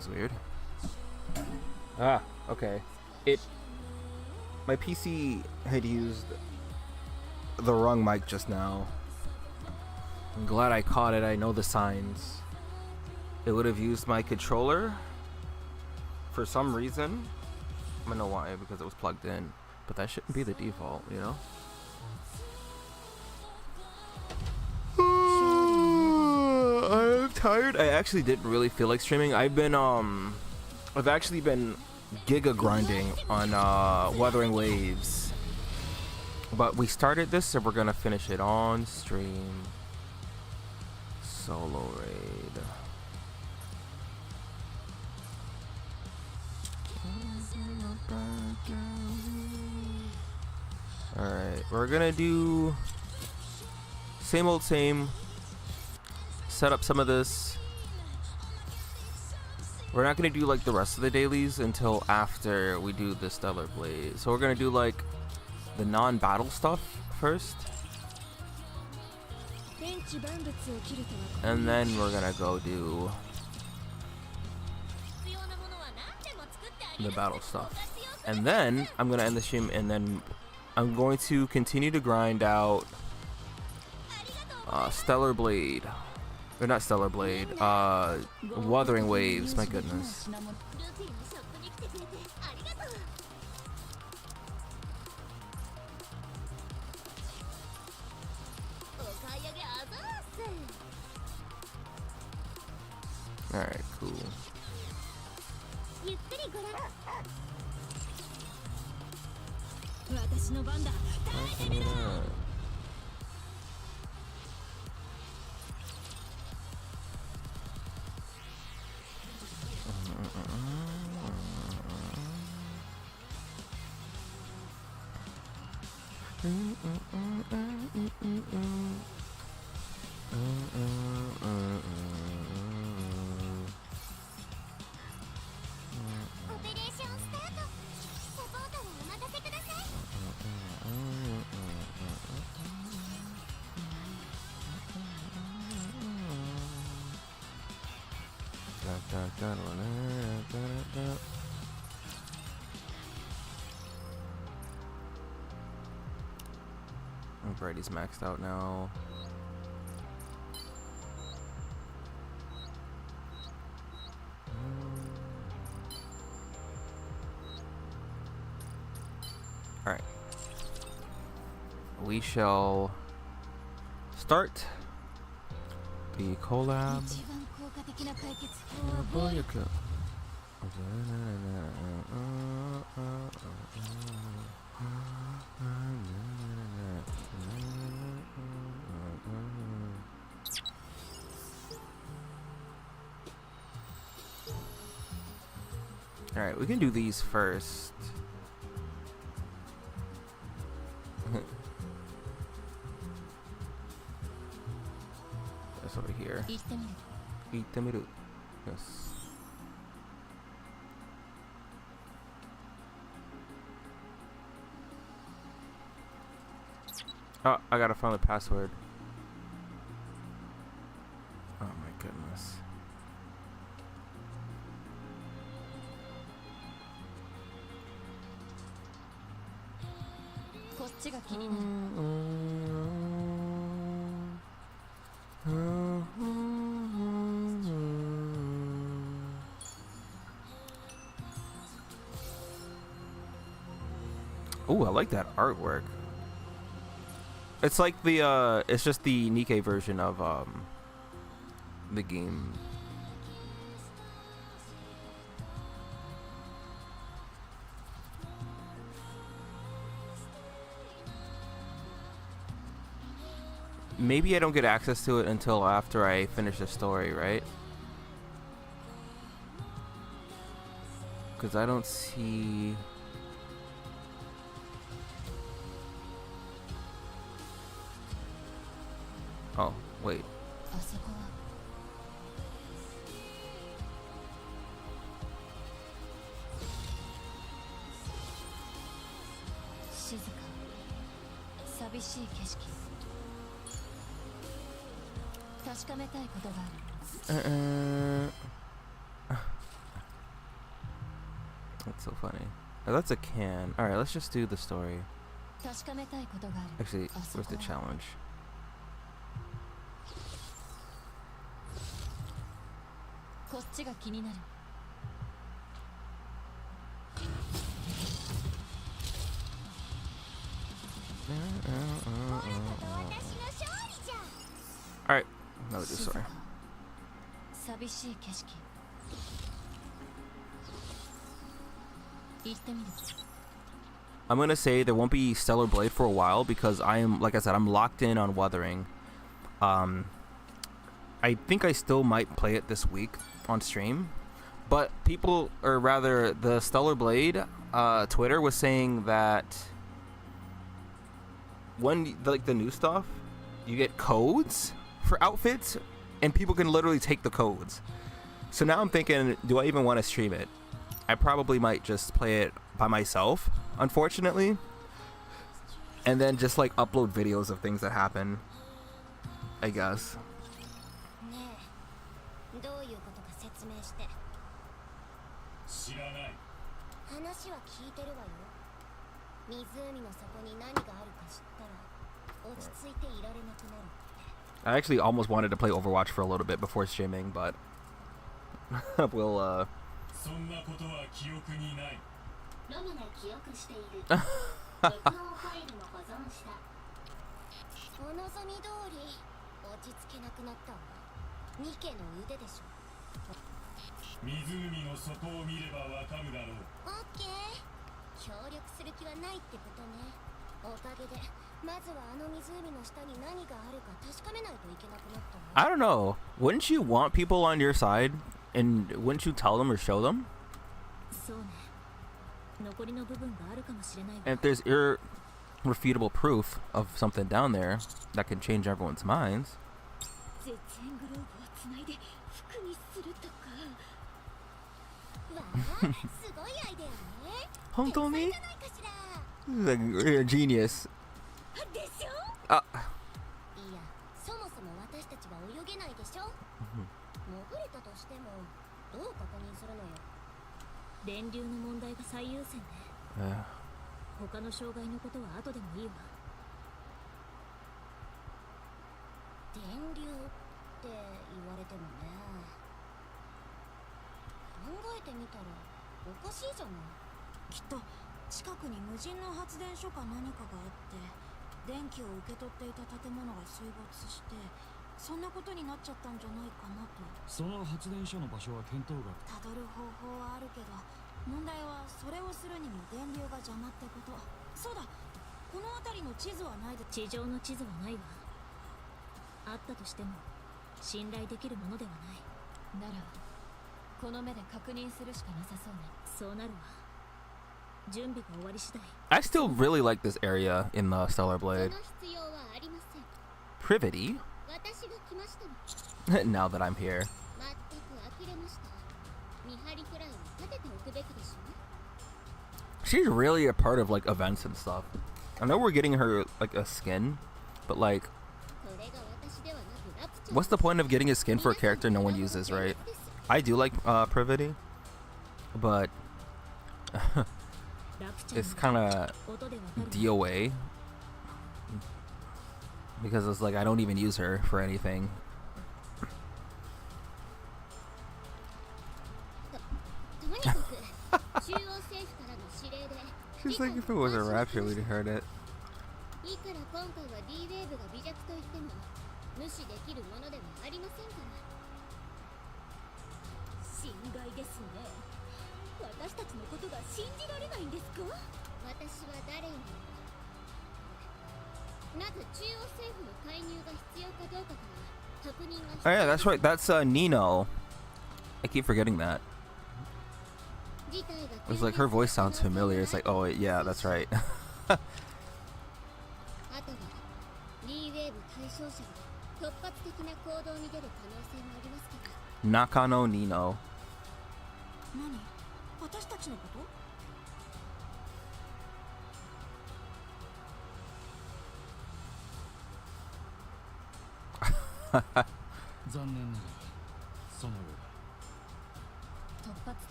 was weird. Ah, okay. My PC had used the wrong mic just now. I'm glad I caught it. I know the signs. It would have used my controller for some reason. I don't know why, because it was plugged in. But that shouldn't be the default, you know? I'm tired. I actually didn't really feel like streaming. I've actually been giga grinding on Wuthering Waves. But we started this, so we're gonna finish it on stream. Solo raid. Alright, we're gonna do same old same. Set up some of this. We're not gonna do like the rest of the dailies until after we do the Stellar Blade. So we're gonna do like the non-battle stuff first. And then we're gonna go do the battle stuff. And then I'm gonna end the stream, and then I'm going to continue to grind out Stellar Blade. Or not Stellar Blade, Wuthering Waves, my goodness. Alright, cool. Brady's maxed out now. Alright. We shall start the collab. Alright, we can do these first. That's over here. Itemiru. Yes. Oh, I gotta find the password. Oh my goodness. Ooh, I like that artwork. It's like the it's just the Nikke version of the game. Maybe I don't get access to it until after I finish the story, right? Because I don't see... Oh, wait. That's so funny. Oh, that's a can. Alright, let's just do the story. Actually, where's the challenge? Alright, now we do story. I'm gonna say there won't be Stellar Blade for a while because I am, like I said, I'm locked in on Wuthering. I think I still might play it this week on stream, but people, or rather the Stellar Blade Twitter was saying that when like the new stuff, you get codes for outfits and people can literally take the codes. So now I'm thinking, do I even want to stream it? I probably might just play it by myself, unfortunately, and then just like upload videos of things that happen, I guess. I actually almost wanted to play Overwatch for a little bit before streaming, but we'll I don't know. Wouldn't you want people on your side, and wouldn't you tell them or show them? And if there's irrefutable proof of something down there that can change everyone's minds. Hontomi? Like, you're a genius. I still really like this area in the Stellar Blade. Privity? Now that I'm here. She's really a part of like events and stuff. I know we're getting her like a skin, but like, what's the point of getting a skin for a character no one uses, right? I do like Privity, but it's kind of DOA because it's like I don't even use her for anything. She's like, if it was a rapture, we'd have heard it. Oh yeah, that's right. That's Nino. I keep forgetting that. It's like her voice sounds familiar. It's like, oh yeah, that's right. Nakano Nino.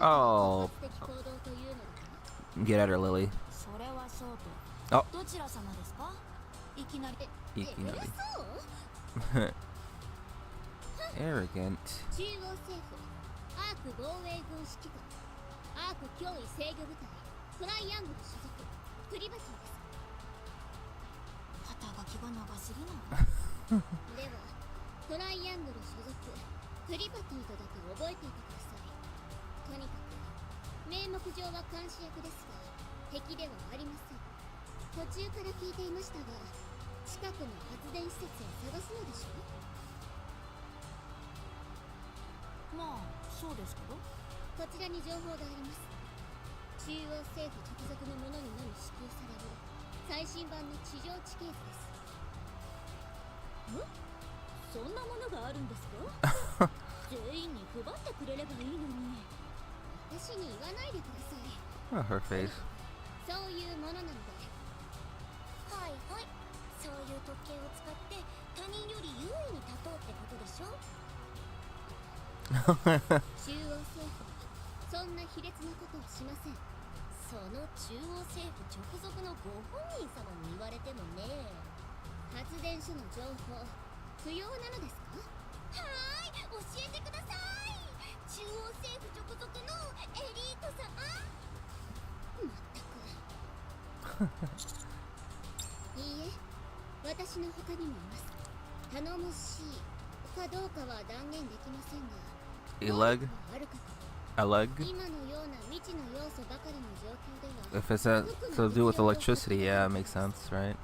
Oh. Get at her, Lily. Oh. Ikinari. Arrogant. Oh, her face. Eleg? If it's to do with electricity, yeah, it makes sense, right?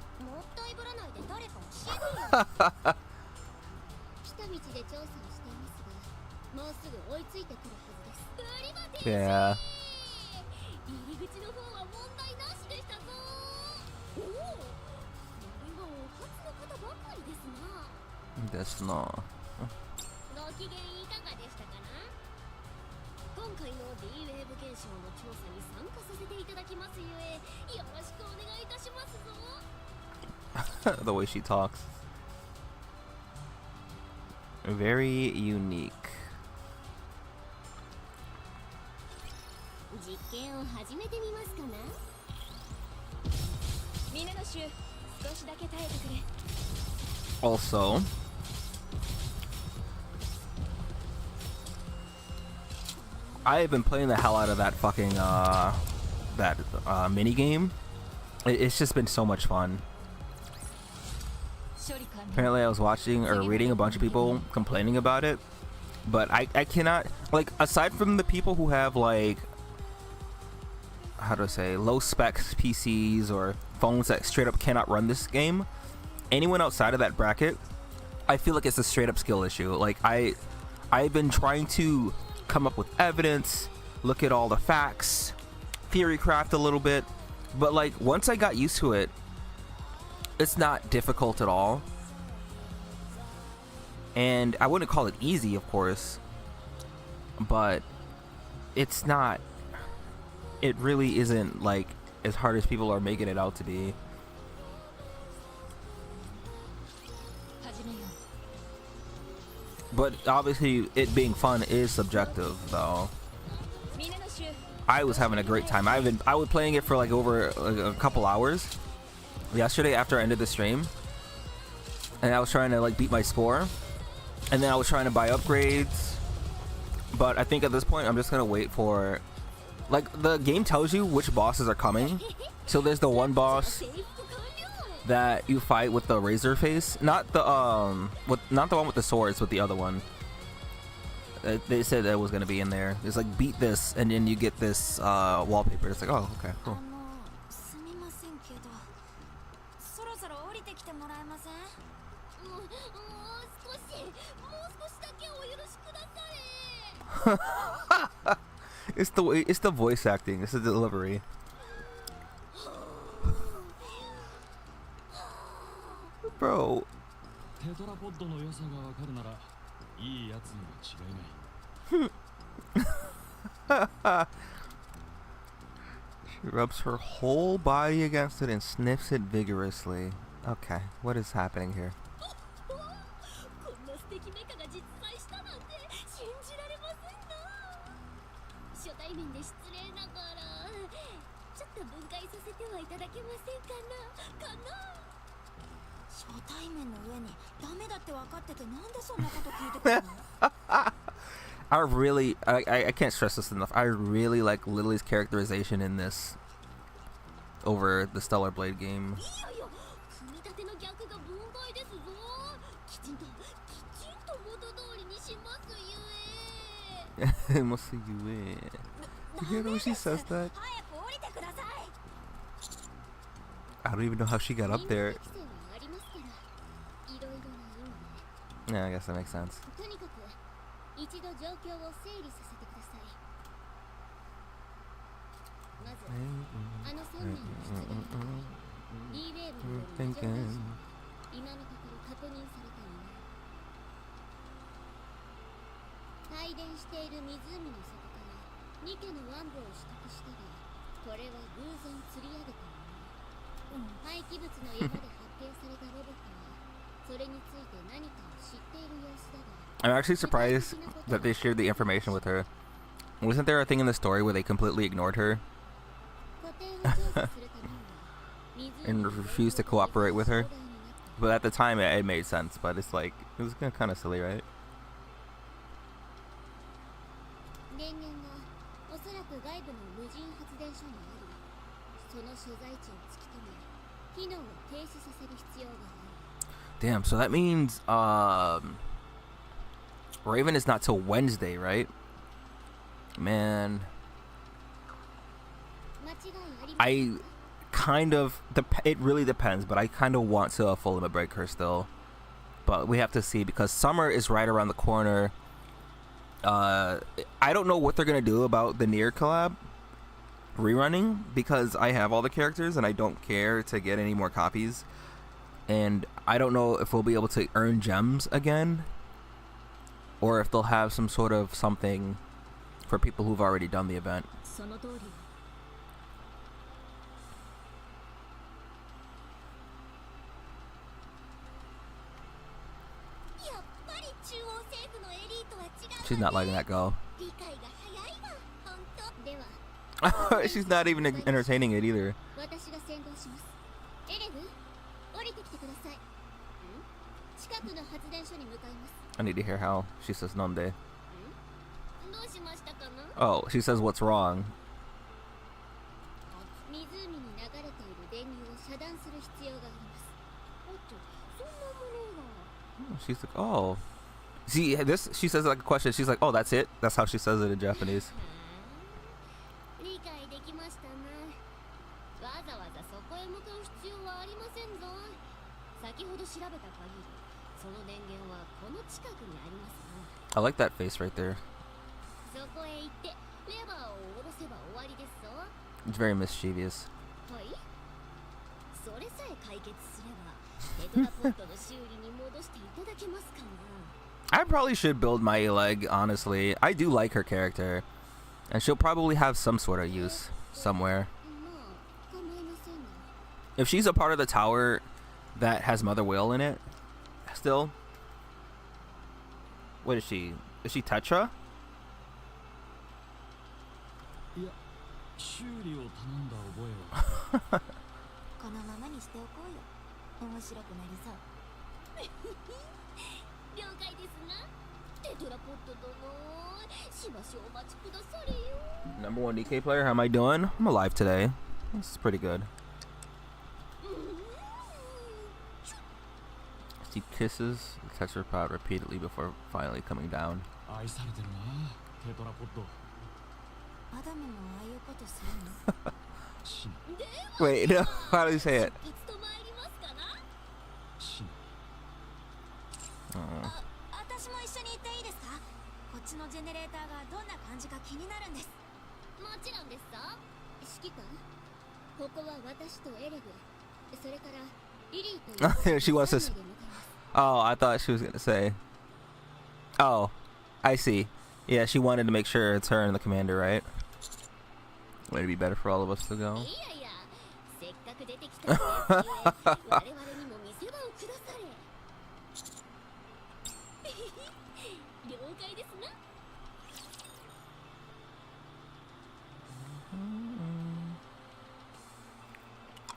Yeah. That's not. The way she talks. Very unique. Also, I have been playing the hell out of that fucking mini game. It's just been so much fun. Apparently I was watching or reading a bunch of people complaining about it, but I cannot, like, aside from the people who have, like, how do I say, low specs PCs or phones that straight up cannot run this game, anyone outside of that bracket, I feel like it's a straight up skill issue. Like, I've been trying to come up with evidence, look at all the facts, theory craft a little bit, but like once I got used to it, it's not difficult at all. And I wouldn't call it easy, of course, but it's not, it really isn't like as hard as people are making it out to be. But obviously it being fun is subjective though. I was having a great time. I was playing it for like over a couple hours yesterday after I ended the stream, and I was trying to like beat my score, and then I was trying to buy upgrades, but I think at this point I'm just gonna wait for, like, the game tells you which bosses are coming. So there's the one boss that you fight with the razor face, not the not the one with the swords, but the other one. They said that was gonna be in there. It's like, beat this and then you get this wallpaper. It's like, oh, okay, cool. It's the voice acting, it's the delivery. Bro. She rubs her whole body against it and sniffs it vigorously. Okay, what is happening here? I can't stress this enough. I really like Lily's characterization in this over the Stellar Blade game. You hear when she says that? I don't even know how she got up there. Yeah, I guess that makes sense. I'm actually surprised that they shared the information with her. Wasn't there a thing in the story where they completely ignored her and refused to cooperate with her? But at the time it made sense, but it's like, it was kind of silly, right? Damn, so that means Raven is not till Wednesday, right? Man, I kind of, it really depends, but I kind of want to full limit break her still. But we have to see, because summer is right around the corner. I don't know what they're gonna do about the Nier collab rerunning, because I have all the characters and I don't care to get any more copies, and I don't know if we'll be able to earn gems again, or if they'll have some sort of something for people who've already done the event. She's not letting that go. She's not even entertaining it either. I need to hear how she says "nonde." Oh, she says what's wrong. She's like, oh. See, this, she says like a question. She's like, oh, that's it? That's how she says it in Japanese. I like that face right there. It's very mischievous. I probably should build my leg, honestly. I do like her character, and she'll probably have some sort of use somewhere. If she's a part of the tower that has Mother Whale in it, still. What is she? Is she Tetra? Number 1 Nikke player, how am I doing? I'm alive today. This is pretty good. She kisses the tetrapod repeatedly before finally coming down. Wait, no, how do you say it? Oh. She wants to. Oh, I thought she was gonna say. Oh, I see. Yeah, she wanted to make sure it's her and the commander, right? Would it be better for all of us to go?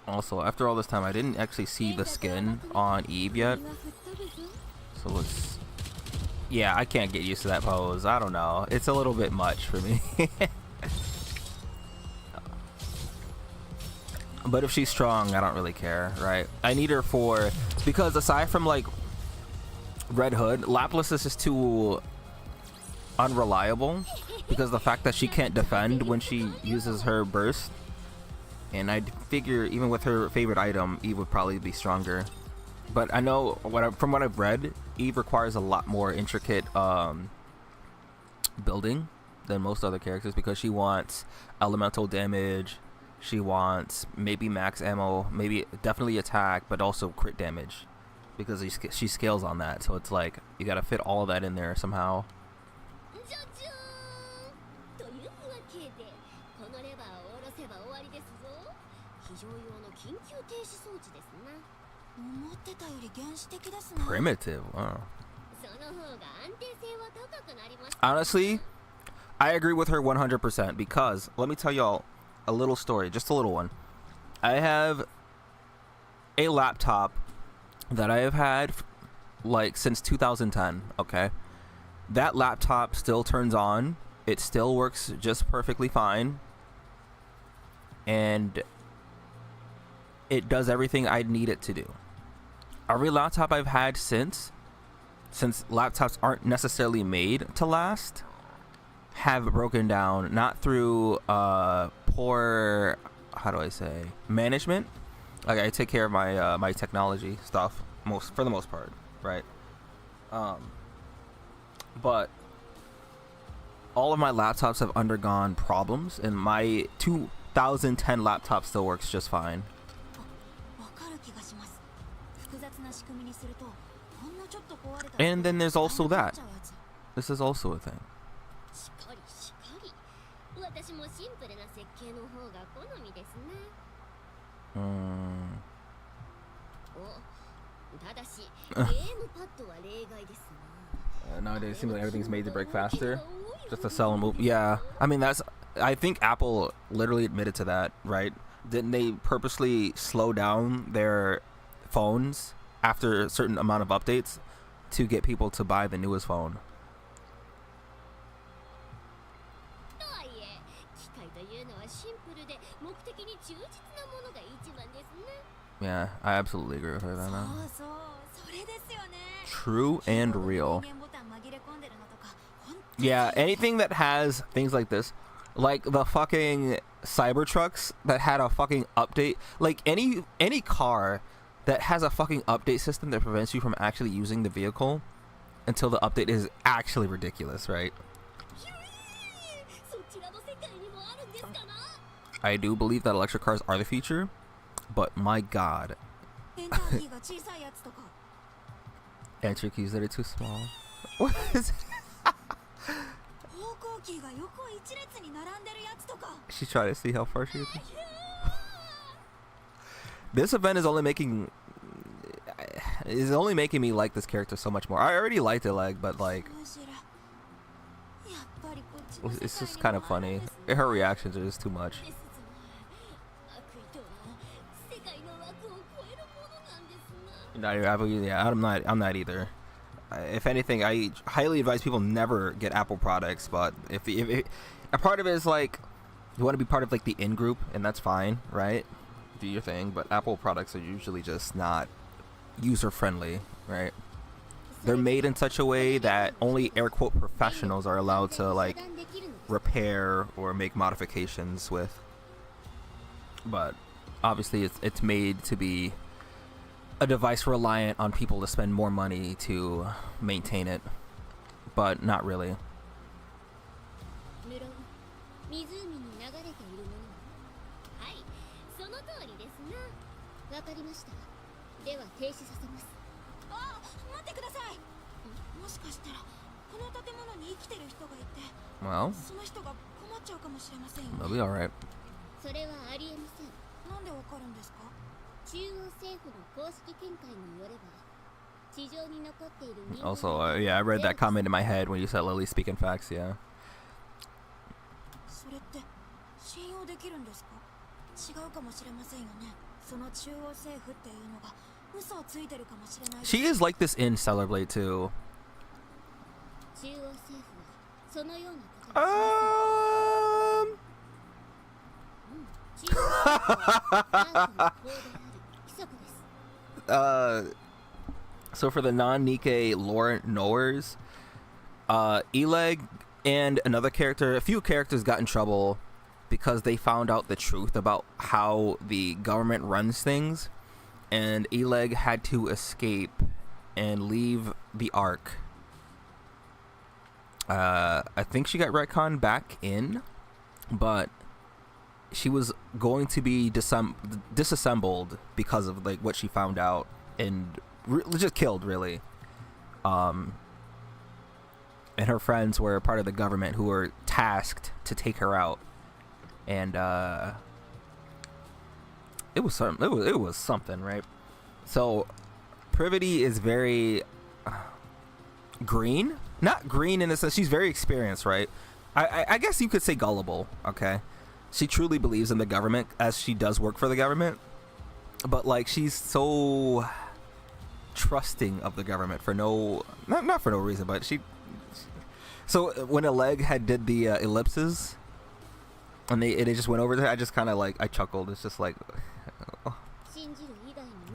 Also, after all this time, I didn't actually see the skin on Eve yet. So let's... Yeah, I can't get used to that pose. I don't know. It's a little bit much for me. But if she's strong, I don't really care, right? I need her for... Because aside from, like, Red Hood, Lapis is just too unreliable. Because the fact that she can't defend when she uses her burst. And I figure even with her favorite item, Eve would probably be stronger. But I know, from what I've read, Eve requires a lot more intricate building than most other characters. Because she wants elemental damage... She wants maybe max ammo, maybe definitely attack, but also crit damage, because she scales on that. So it's like you gotta fit all of that in there somehow. Primitive. Wow. Honestly, I agree with her 100% because let me tell y'all a little story, just a little one. I have a laptop that I have had like since 2010, okay? That laptop still turns on. It still works just perfectly fine. And it does everything I need it to do. Every laptop I've had since laptops aren't necessarily made to last, have broken down, not through poor, how do I say, management. Like I take care of my my technology stuff for the most part, right? But all of my laptops have undergone problems, and my 2010 laptop still works just fine. And then there's also that. This is also a thing. Nowadays it seems like everything's made to break faster just to sell and move. Yeah, I mean I think Apple literally admitted to that, right? Didn't they purposely slow down their phones after a certain amount of updates to get people to buy the newest phone? Yeah, I absolutely agree with her then. True and real. Yeah, anything that has things like this, like the fucking Cybertrucks that had a fucking update, like any car that has a fucking update system that prevents you from actually using the vehicle until the update is actually ridiculous, right? I do believe that electric cars are the future, but my god. Entry keys that are too small. What is it? She's trying to see how far she is. This event is only making me like this character so much more. I already liked it, but like it's just kind of funny. Her reactions are just too much. Yeah, I'm not either. If anything, I highly advise people never get Apple products. But if a part of it is like you want to be part of like the in group, and that's fine, right? Do your thing. But Apple products are usually just not user friendly, right? They're made in such a way that only air quote professionals are allowed to like repair or make modifications with. But obviously, it's made to be a device reliant on people to spend more money to maintain it, but not really. Well, they'll be alright. Also, yeah, I read that comment in my head when you said Lily speaking facts, yeah. She is like this in Stellar Blade too. So for the non-Nikke lore knowers, Eleg and another character, a few characters got in trouble because they found out the truth about how the government runs things, and Eleg had to escape and leave the Ark. I think she got retconned back in, but she was going to be disassembled because of like what she found out, and just killed really. And her friends were part of the government who were tasked to take her out, and it was something, right? So Privity is very green, not green in the sense she's very experienced, right? I guess you could say gullible. Okay, she truly believes in the government, as she does work for the government, but like she's so trusting of the government for not for no reason, but so when Eleg had did the ellipses and they just went over there, I just kind of like I chuckled. It's just like, oh,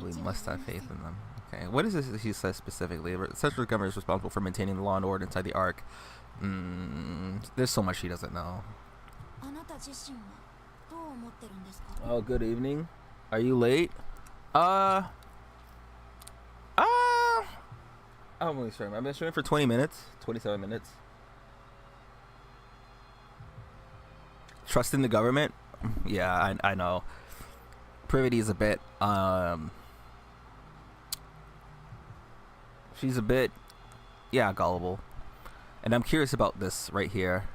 we must have faith in them. Okay, what is this he says specifically? Central government is responsible for maintaining the law and order inside the Ark. There's so much she doesn't know. Oh, good evening. Are you late? I'm only streaming. I've been streaming for 20 minutes, 27 minutes. Trust in the government? Yeah, I know. Privity is a bit, she's a bit, yeah, gullible. And I'm curious about this right here.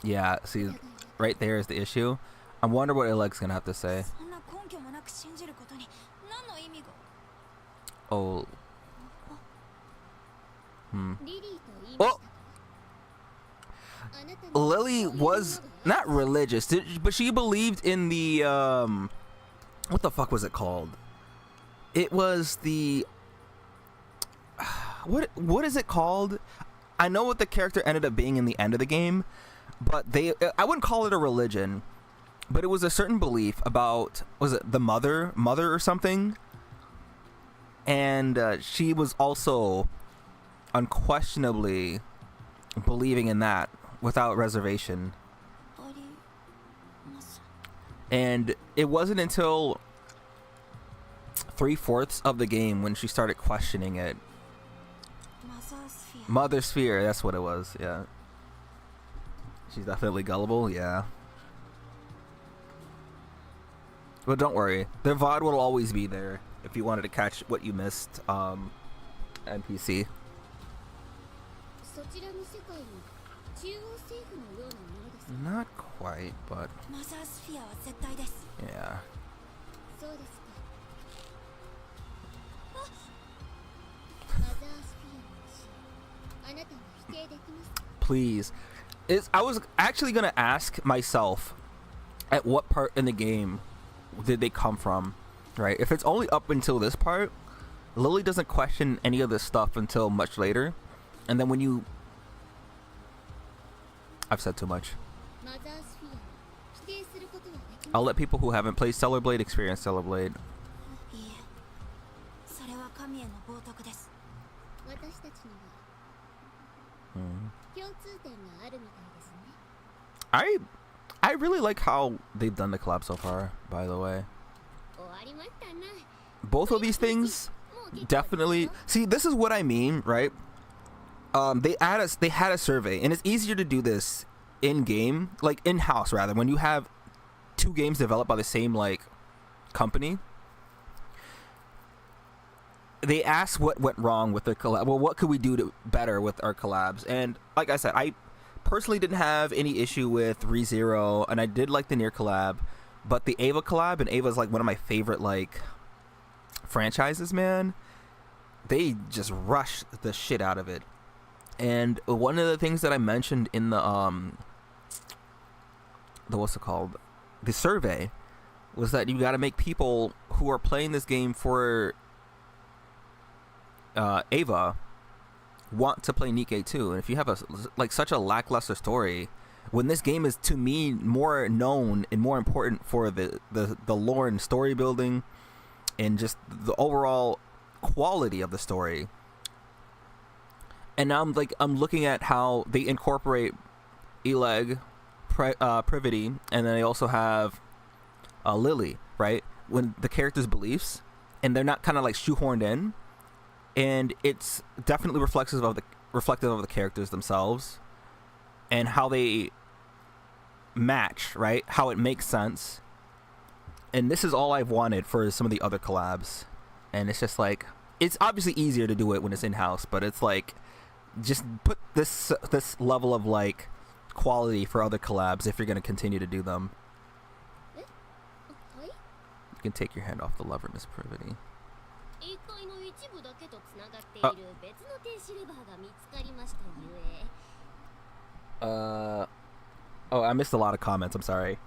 Yeah, see, right there is the issue. I wonder what Eleg's gonna have to say. Oh. Oh! Lily was not religious, but she believed in the, what the fuck was it called? It was the, what is it called? I know what the character ended up being in the end of the game, but I wouldn't call it a religion, but it was a certain belief about, was it the mother or something? And she was also unquestionably believing in that without reservation. And it wasn't until 3/4 of the game when she started questioning it. Mother Sphere, that's what it was, yeah. She's definitely gullible, yeah. But don't worry, the VOD will always be there if you wanted to catch what you missed, NPC. Not quite, but yeah. Please. I was actually gonna ask myself, at what part in the game did they come from, right? If it's only up until this part, Lily doesn't question any of this stuff until much later, and then when you, I've said too much. I'll let people who haven't played Stellar Blade experience Stellar Blade. I really like how they've done the collab so far, by the way. Both of these things definitely, see, this is what I mean, right? They had a survey, and it's easier to do this in game, like in house rather, when you have two games developed by the same like company. They asked what went wrong with their collab. Well, what could we do better with our collabs? And like I said, I personally didn't have any issue with ReZero, and I did like the Nier collab, but the Ava collab, and Ava's like one of my favorite like franchises, man. They just rushed the shit out of it. And one of the things that I mentioned in the what's it called? the survey was that you got to make people who are playing this game for Ava want to play Nikke too. And if you have such a lackluster story, when this game is, to me, more known and more important for the lore and story building and just the overall quality of the story. And now I'm looking at how they incorporate Eleg, Privity, and then they also have Lily, right? When the characters' beliefs, and they're not kind of like shoehorned in, and it's definitely reflective of the characters themselves and how they match, right? How it makes sense. And this is all I've wanted for some of the other collabs, and it's just like, it's obviously easier to do it when it's in-house, but it's like, just put this level of like quality for other collabs if you're going to continue to do them. You can take your hand off the lever, Miss Privity. Oh, I missed a lot of comments. I'm sorry.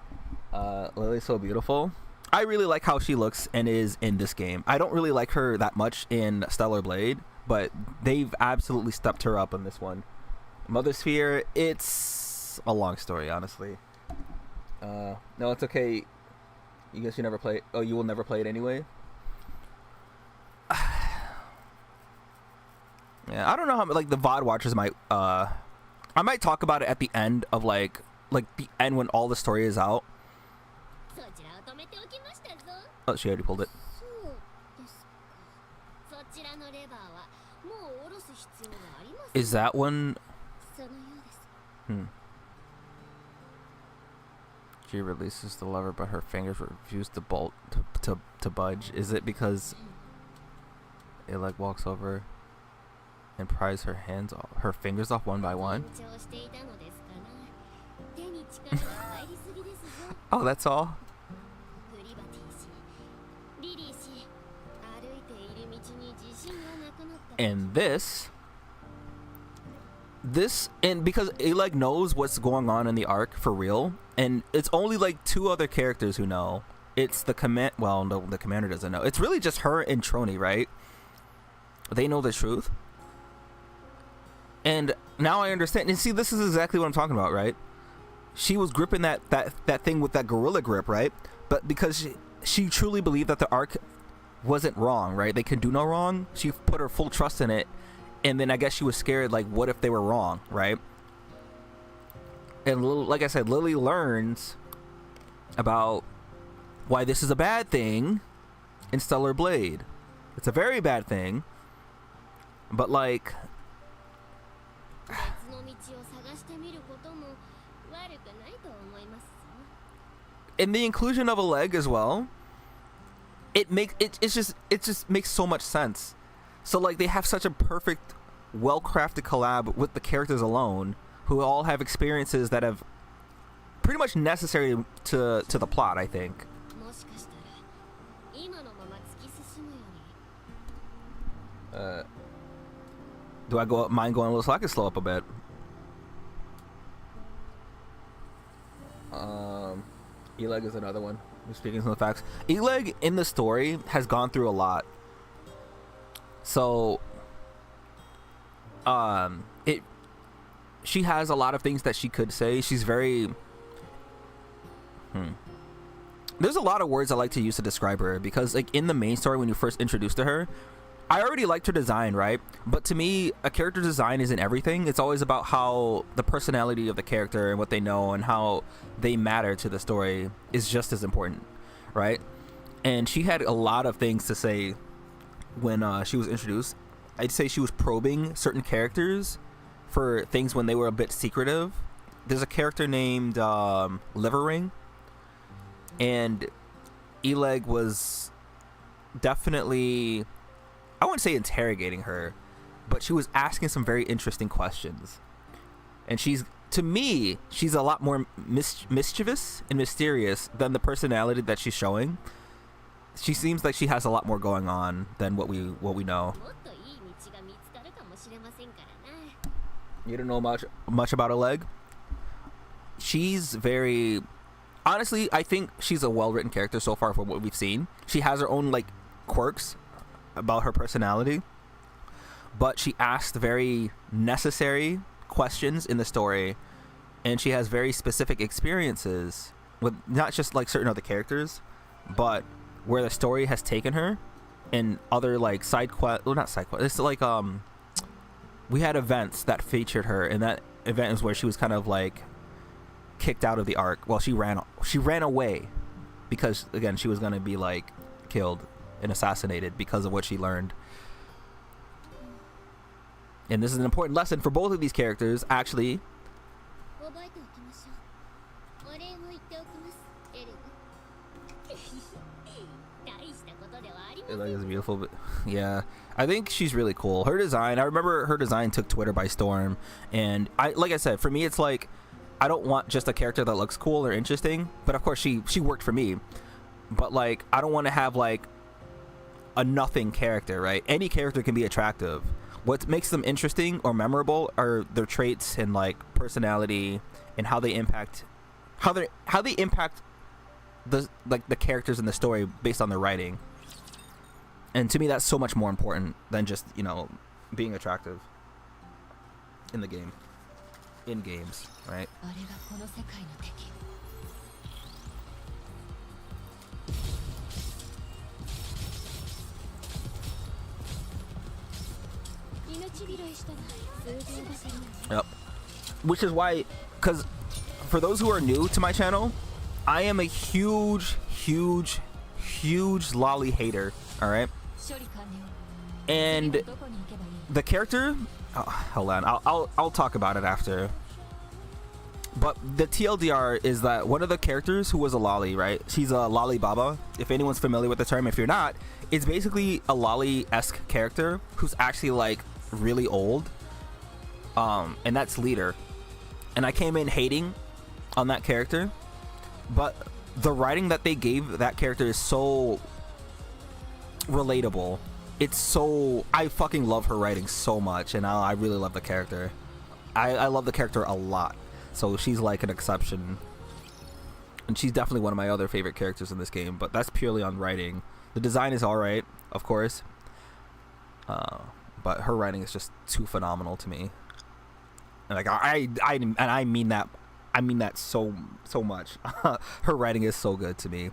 Lily's so beautiful. I really like how she looks and is in this game. I don't really like her that much in Stellar Blade, but they've absolutely stepped her up in this one. Mother Sphere, it's a long story, honestly. No, it's okay. You guess you never play. Oh, you will never play it anyway? Yeah, I don't know how, like, the VOD watchers might, I might talk about it at the end of, like the end when all the story is out. Oh, she already pulled it. Is that one? She releases the lever, but her fingers refuse to bolt to budge. Is it because it like walks over and pries her fingers off one by one? Oh, that's all. And this, and because Eleg knows what's going on in the arc for real, and it's only like 2 other characters who know. It's the well, no, the commander doesn't know. It's really just her and Trony, right? They know the truth. And now I understand. And see, this is exactly what I'm talking about, right? She was gripping that thing with that gorilla grip, right? But because she truly believed that the arc wasn't wrong, right? They can do no wrong. She put her full trust in it. And then I guess she was scared, like, what if they were wrong, right? And like I said, Lily learns about why this is a bad thing in Stellar Blade. It's a very bad thing. But, like, in the inclusion of a leg as well, it just makes so much sense. So, like, they have such a perfect, well-crafted collab with the characters alone, who all have experiences that have pretty much necessary to the plot, I think. Do I mind going a little slow? I can slow up a bit. Eleg is another one. Speaking of the facts, Eleg in the story has gone through a lot. So, she has a lot of things that she could say. She's very, there's a lot of words I like to use to describe her, because, like, in the main story, when you first introduced to her, I already liked her design, right? But to me, a character design isn't everything. It's always about how the personality of the character and what they know and how they matter to the story is just as important, right? And she had a lot of things to say when she was introduced. I'd say she was probing certain characters for things when they were a bit secretive. There's a character named Livering, and Eleg was definitely, I wouldn't say interrogating her, but she was asking some very interesting questions. And to me, she's a lot more mischievous and mysterious than the personality that she's showing. She seems like she has a lot more going on than what we know. You don't know much about Eleg? She's very honestly, I think she's a well-written character so far from what we've seen. She has her own like quirks about her personality, but she asked very necessary questions in the story, and she has very specific experiences with not just like certain other characters, but where the story has taken her and other like side quest, well, not side quest, it's like we had events that featured her, and that event is where she was kind of like kicked out of the arc. Well, she ran away because again she was going to be like killed and assassinated because of what she learned. And this is an important lesson for both of these characters, actually. It's beautiful, but yeah, I think she's really cool. Her design, I remember her design took Twitter by storm, and like I said, for me, it's like I don't want just a character that looks cool or interesting, but of course she worked for me. But like, I don't want to have like a nothing character, right? Any character can be attractive. What makes them interesting or memorable are their traits and like personality and how they impact the characters in the story based on their writing. And to me, that's so much more important than just, you know, being attractive in the game, in games, right? Yep. Which is why, because for those who are new to my channel, I am a huge lolly hater. All right. And the character, oh, hold on, I'll talk about it after. But the TLDR is that one of the characters who was a lolly, right? She's a lolly baba. If anyone's familiar with the term, if you're not, it's basically a lolly-esque character who's actually like really old. And that's Leader. And I came in hating on that character, but the writing that they gave that character is so relatable. It's so, I fucking love her writing so much, and I really love the character. I love the character a lot. So she's like an exception, and she's definitely one of my other favorite characters in this game, but that's purely on writing. The design is alright, of course, but her writing is just too phenomenal to me. And like I mean that so much. Her writing is so good to me.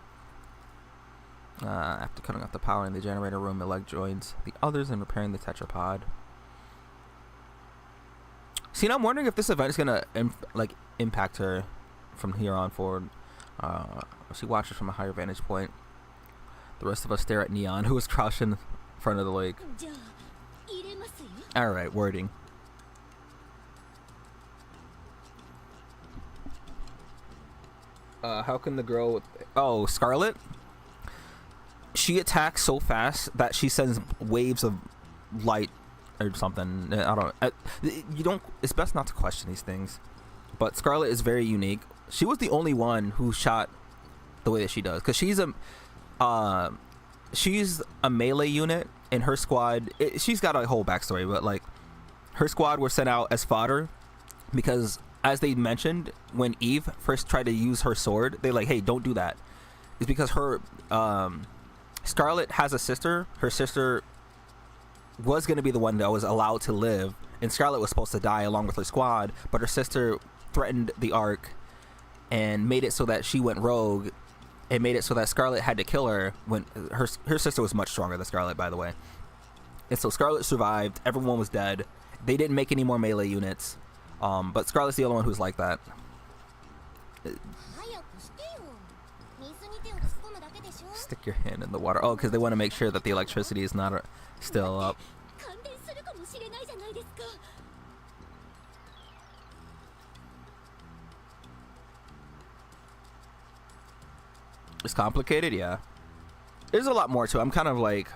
After cutting off the power in the generator room, Elec joins the others in repairing the tetrapod. See, now I'm wondering if this event is gonna impact her from here on forward. She watches from a higher vantage point. The rest of us stare at Neon, who is crouched in front of the lake. All right, wording. How can the girl? Oh, Scarlet. She attacks so fast that she sends waves of light or something. I don't. You don't. It's best not to question these things. But Scarlet is very unique. She was the only one who shot the way that she does, because she's a melee unit in her squad. She's got a whole backstory, but like her squad were sent out as fodder because, as they mentioned, when Eve first tried to use her sword, they're like, "Hey, don't do that." It's because her Scarlet has a sister. Her sister was going to be the one that was allowed to live, and Scarlet was supposed to die along with her squad, but her sister threatened the arc and made it so that she went rogue, and made it so that Scarlet had to kill her when her sister was much stronger than Scarlet, by the way. And so Scarlet survived. Everyone was dead. They didn't make any more melee units, but Scarlet's the only one who's like that. Stick your hand in the water. Oh, because they want to make sure that the electricity is not still up. It's complicated, yeah. There's a lot more to it. I'm kind of like,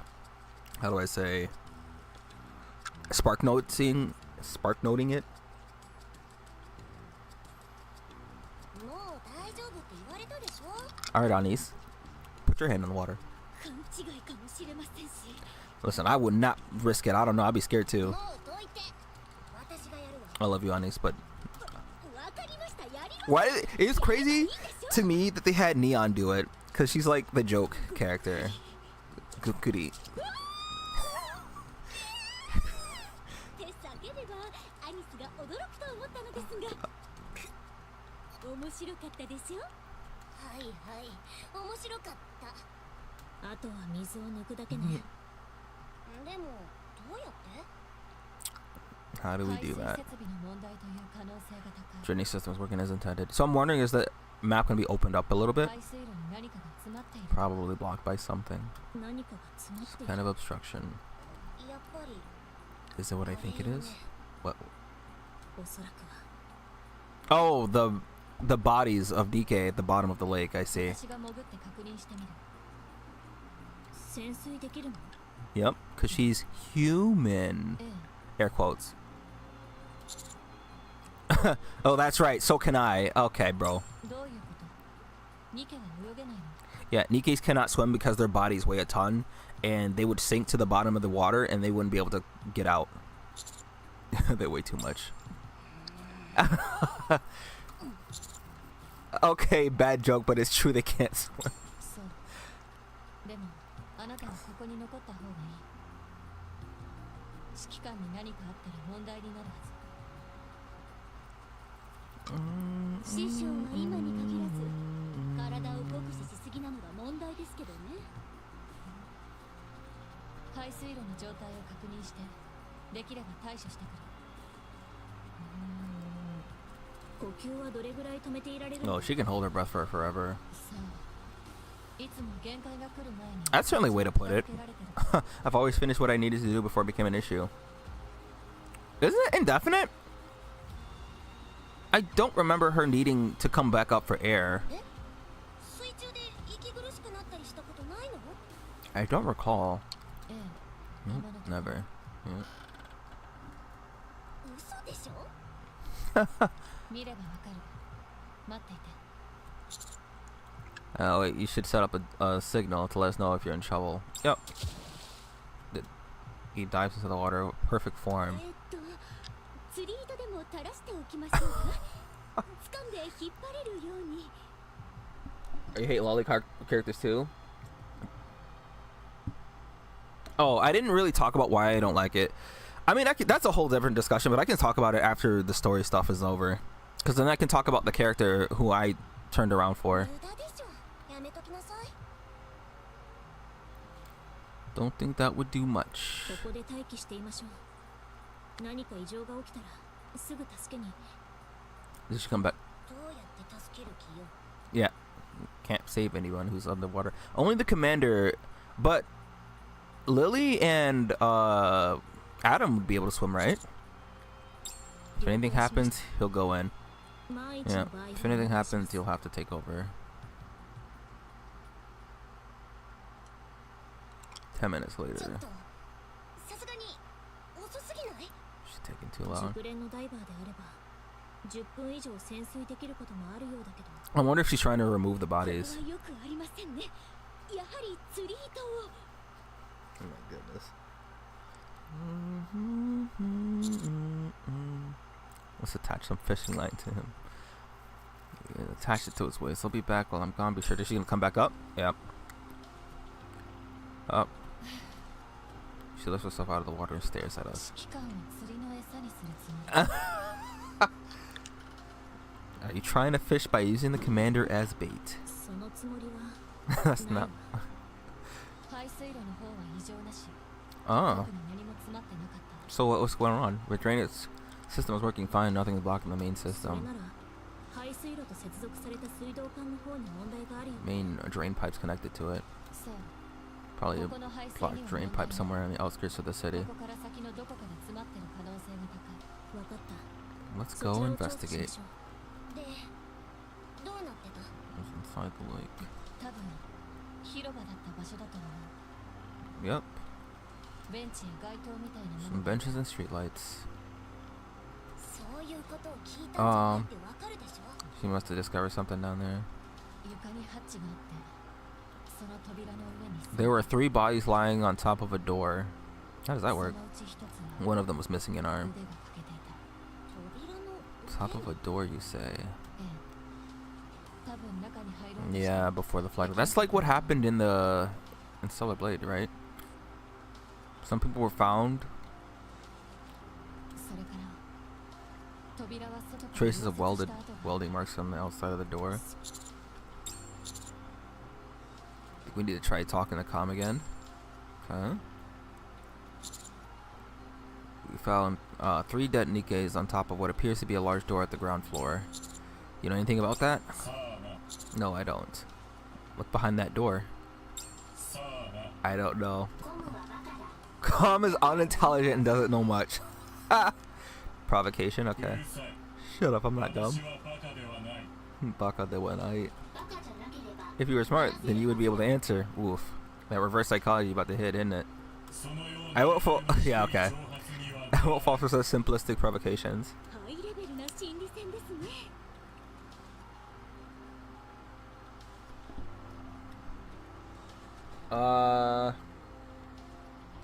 how do I say, spark noting it. Alright, Anis. Put your hand in the water. Listen, I would not risk it. I don't know. I'd be scared too. I love you, Anis, but why? It's crazy to me that they had Neon do it, because she's like the joke character. Goody. How do we do that? Drainage system is working as intended. So I'm wondering, is the map going to be opened up a little bit? Probably blocked by something. Some kind of obstruction. Is it what I think it is? What? Oh, the bodies of Nikke at the bottom of the lake, I see. Yep, because she's human. Air quotes. Oh, that's right. So can I. Okay, bro. Yeah, Nikke's cannot swim because their bodies weigh a ton, and they would sink to the bottom of the water, and they wouldn't be able to get out. They weigh too much. Okay, bad joke, but it's true. They can't swim. Oh, she can hold her breath for forever. That's certainly a way to put it. I've always finished what I needed to do before it became an issue. Isn't it indefinite? I don't remember her needing to come back up for air. I don't recall. Nope, never. Yeah. Oh wait, you should set up a signal to let us know if you're in trouble. Yep. He dives into the water, perfect form. You hate lollipop characters too? Oh, I didn't really talk about why I don't like it. I mean, that's a whole different discussion, but I can talk about it after the story stuff is over. Because then I can talk about the character who I turned around for. Don't think that would do much. Did she come back? Yeah. Can't save anyone who's underwater. Only the commander, but Lily and Adam would be able to swim, right? If anything happens, he'll go in. Yeah. If anything happens, he'll have to take over. 10 minutes later. She's taking too long. I wonder if she's trying to remove the bodies. Oh my goodness. Let's attach some fishing line to him. Yeah, attach it to his waist. He'll be back while I'm gone. Be sure. Is she gonna come back up? Yep. Up. She lifts herself out of the water and stares at us. Are you trying to fish by using the commander as bait? That's not. Oh. So what was going on? The drainage system was working fine. Nothing was blocking the main system. Main drain pipes connected to it. Probably a blocked drain pipe somewhere on the outskirts of the city. Let's go investigate. What's inside the lake? Yep. Some benches and streetlights. She must have discovered something down there. There were 3 bodies lying on top of a door. How does that work? One of them was missing an arm. Top of a door, you say? Yeah, before the flag. That's like what happened in Stellar Blade, right? Some people were found. Traces of welding marks on the outside of the door. I think we need to try talking to Com again. Okay. We found 3 dead Nikkes on top of what appears to be a large door at the ground floor. You know anything about that? No, I don't. What's behind that door? I don't know. Com is unintelligent and doesn't know much. Provocation? Okay. Shut up, I'm not dumb. Baka de wanai. If you were smart, then you would be able to answer. Oof. That reverse psychology about to hit, isn't it? I won't fall. Yeah, okay. I won't fall for such simplistic provocations.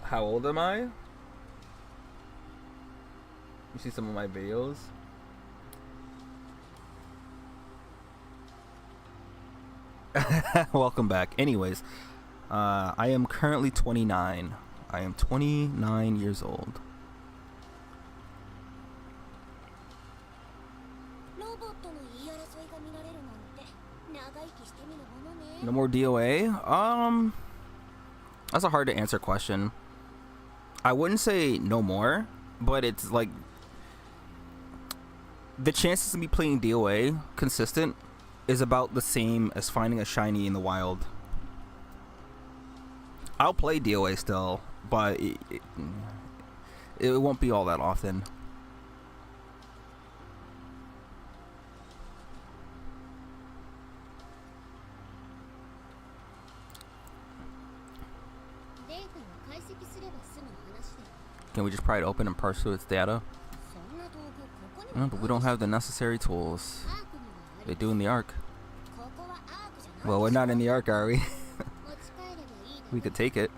How old am I? You see some of my videos? Welcome back. Anyways, I am currently 29. I am 29 years old. No more DOA? That's a hard to answer question. I wouldn't say no more, but it's like the chances of me playing DOA consistent is about the same as finding a shiny in the wild. I'll play DOA still, but it won't be all that often. Can we just pry it open and parse through its data? No, but we don't have the necessary tools. They do in the Ark. Well, we're not in the Ark, are we? We could take it.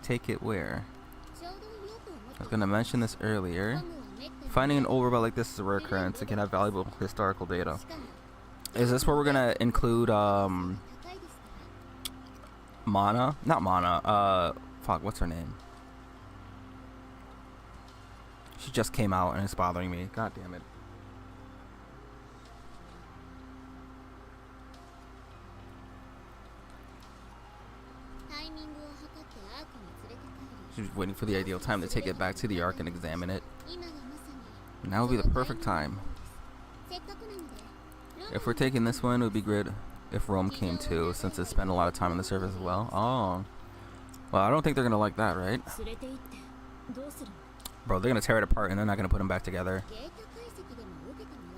Take it where? I was gonna mention this earlier. Finding an old robot like this is a rare occurrence. It can have valuable historical data. Is this where we're gonna include Mana? Not Mana. Fuck, what's her name? She just came out and it's bothering me. God damn it. She's waiting for the ideal time to take it back to the Ark and examine it. Now would be the perfect time. If we're taking this one, it would be great if Rome came too, since it spent a lot of time on the surface as well. Oh. Well, I don't think they're gonna like that, right? Bro, they're gonna tear it apart and they're not gonna put them back together.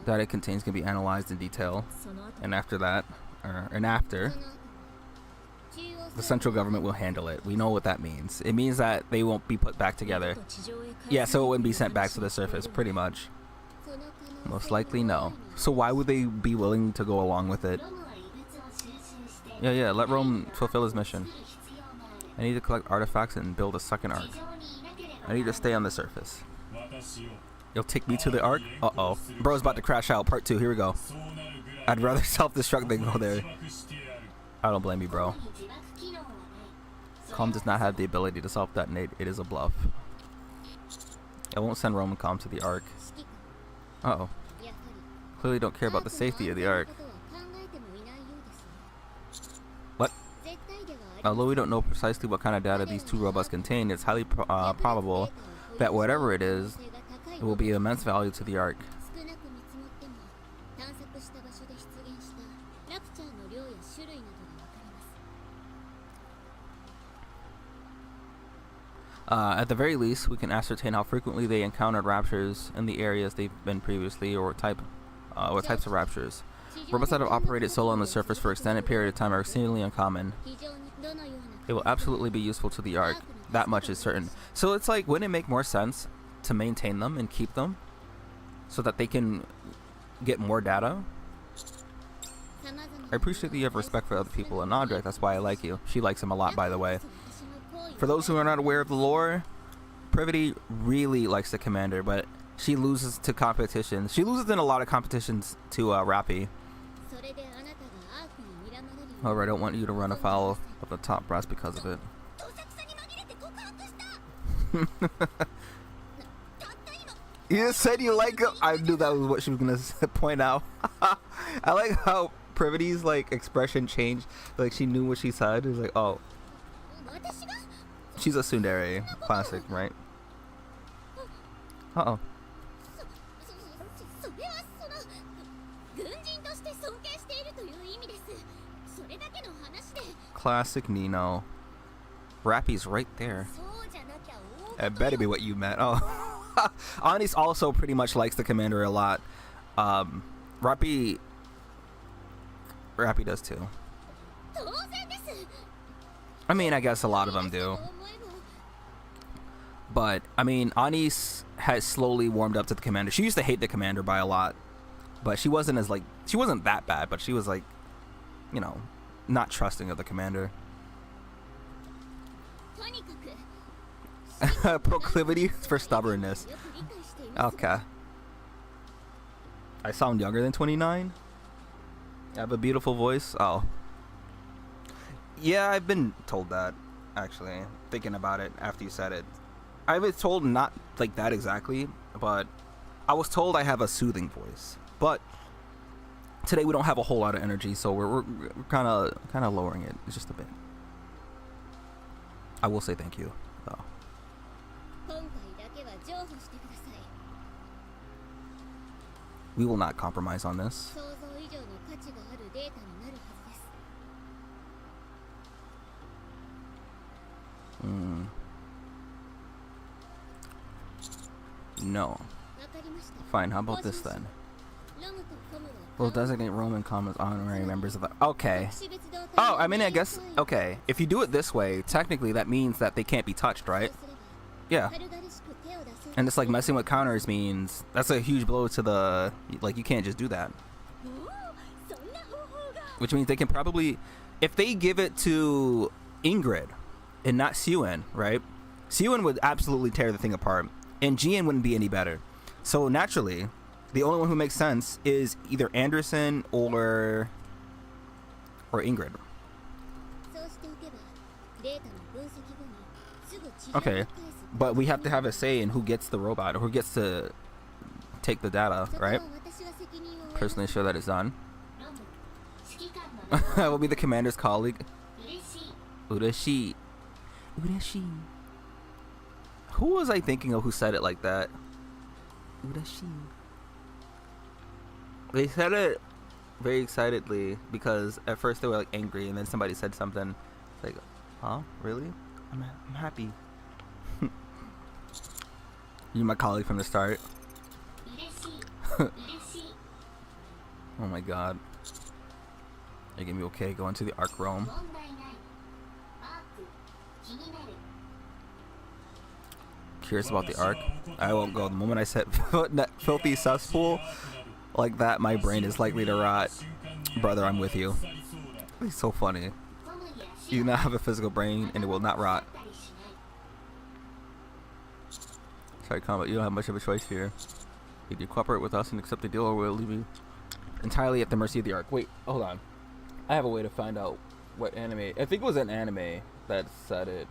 Data it contains can be analyzed in detail, and after that, after, the central government will handle it. We know what that means. It means that they won't be put back together. Yeah, so it wouldn't be sent back to the surface, pretty much. Most likely, no. So why would they be willing to go along with it? Yeah, let Rome fulfill his mission. I need to collect artifacts and build a second Ark. I need to stay on the surface. You'll take me to the Ark? Uh-oh. Bro's about to crash out. Part 2. Here we go. I'd rather self-destruct than go there. I don't blame you, bro. Com does not have the ability to self-detonate. It is a bluff. I won't send Rome and Com to the Ark. Uh-oh. Clearly don't care about the safety of the Ark. What? Although we don't know precisely what kind of data these two robots contain, it's highly probable that whatever it is, it will be of immense value to the Ark. At the very least, we can ascertain how frequently they encountered raptures in the areas they've been previously, or what types of raptures. Robots that have operated solo on the surface for an extended period of time are exceedingly uncommon. It will absolutely be useful to the Ark. That much is certain. So it's like, wouldn't it make more sense to maintain them and keep them so that they can get more data? I appreciate that you have respect for other people in Naudrak. That's why I like you. She likes him a lot, by the way. For those who are not aware of the lore, Privity really likes the commander, but she loses to competition. She loses in a lot of competitions to Rapi. However, I don't want you to run afoul of the top brass because of it. You just said you like him. I knew that was what she was gonna point out. I like how Privity's like expression changed. Like she knew what she said. It was like, oh, she's a tsundere. Classic, right? Uh oh. Classic Nino. Rapi's right there. It better be what you meant. Oh. Anis also pretty much likes the commander a lot. Rapi does too. I mean, I guess a lot of them do. But, I mean, Anis has slowly warmed up to the commander. She used to hate the commander by a lot. But she wasn't as, like, she wasn't that bad, but she was, like, you know, not trusting of the commander. Proclivity for stubbornness. Okay. I sound younger than 29? I have a beautiful voice? Oh. Yeah, I've been told that, actually. Thinking about it after you said it. I was told not like that exactly, but I was told I have a soothing voice. But today we don't have a whole lot of energy, so we're kind of lowering it just a bit. I will say thank you, though. We will not compromise on this. No. Fine, how about this then? We'll designate Roman commas honorary members of the... Okay. Oh, I mean, I guess... Okay. If you do it this way, technically that means that they can't be touched, right? Yeah. And it's like messing with counters means... That's a huge blow to the... Like, you can't just do that. Which means they can probably... If they give it to Ingrid and not Suen, right? Suen would absolutely tear the thing apart. And Gian wouldn't be any better. So naturally, the only one who makes sense is either Anderson or Ingrid. Okay, but we have to have a say in who gets the robot or who gets to take the data, right? Personally sure that it's done. I will be the commander's colleague. Urashi. Urashi. Who was I thinking of who said it like that? Urashi. They said it very excitedly because at first they were like angry and then somebody said something. It's like, huh? Really? I'm happy. You're my colleague from the start. Oh my god. You're gonna be okay going to the Arc Realm. Curious about the Arc? I won't go. The moment I set foot in that filthy cesspool like that, my brain is likely to rot. Brother, I'm with you. It's so funny. You do not have a physical brain and it will not rot. Sorry, combat. You don't have much of a choice here. Either you cooperate with us and accept the deal, or we'll leave you entirely at the mercy of the Arc. Wait, hold on. I have a way to find out what anime. I think it was an anime that said it.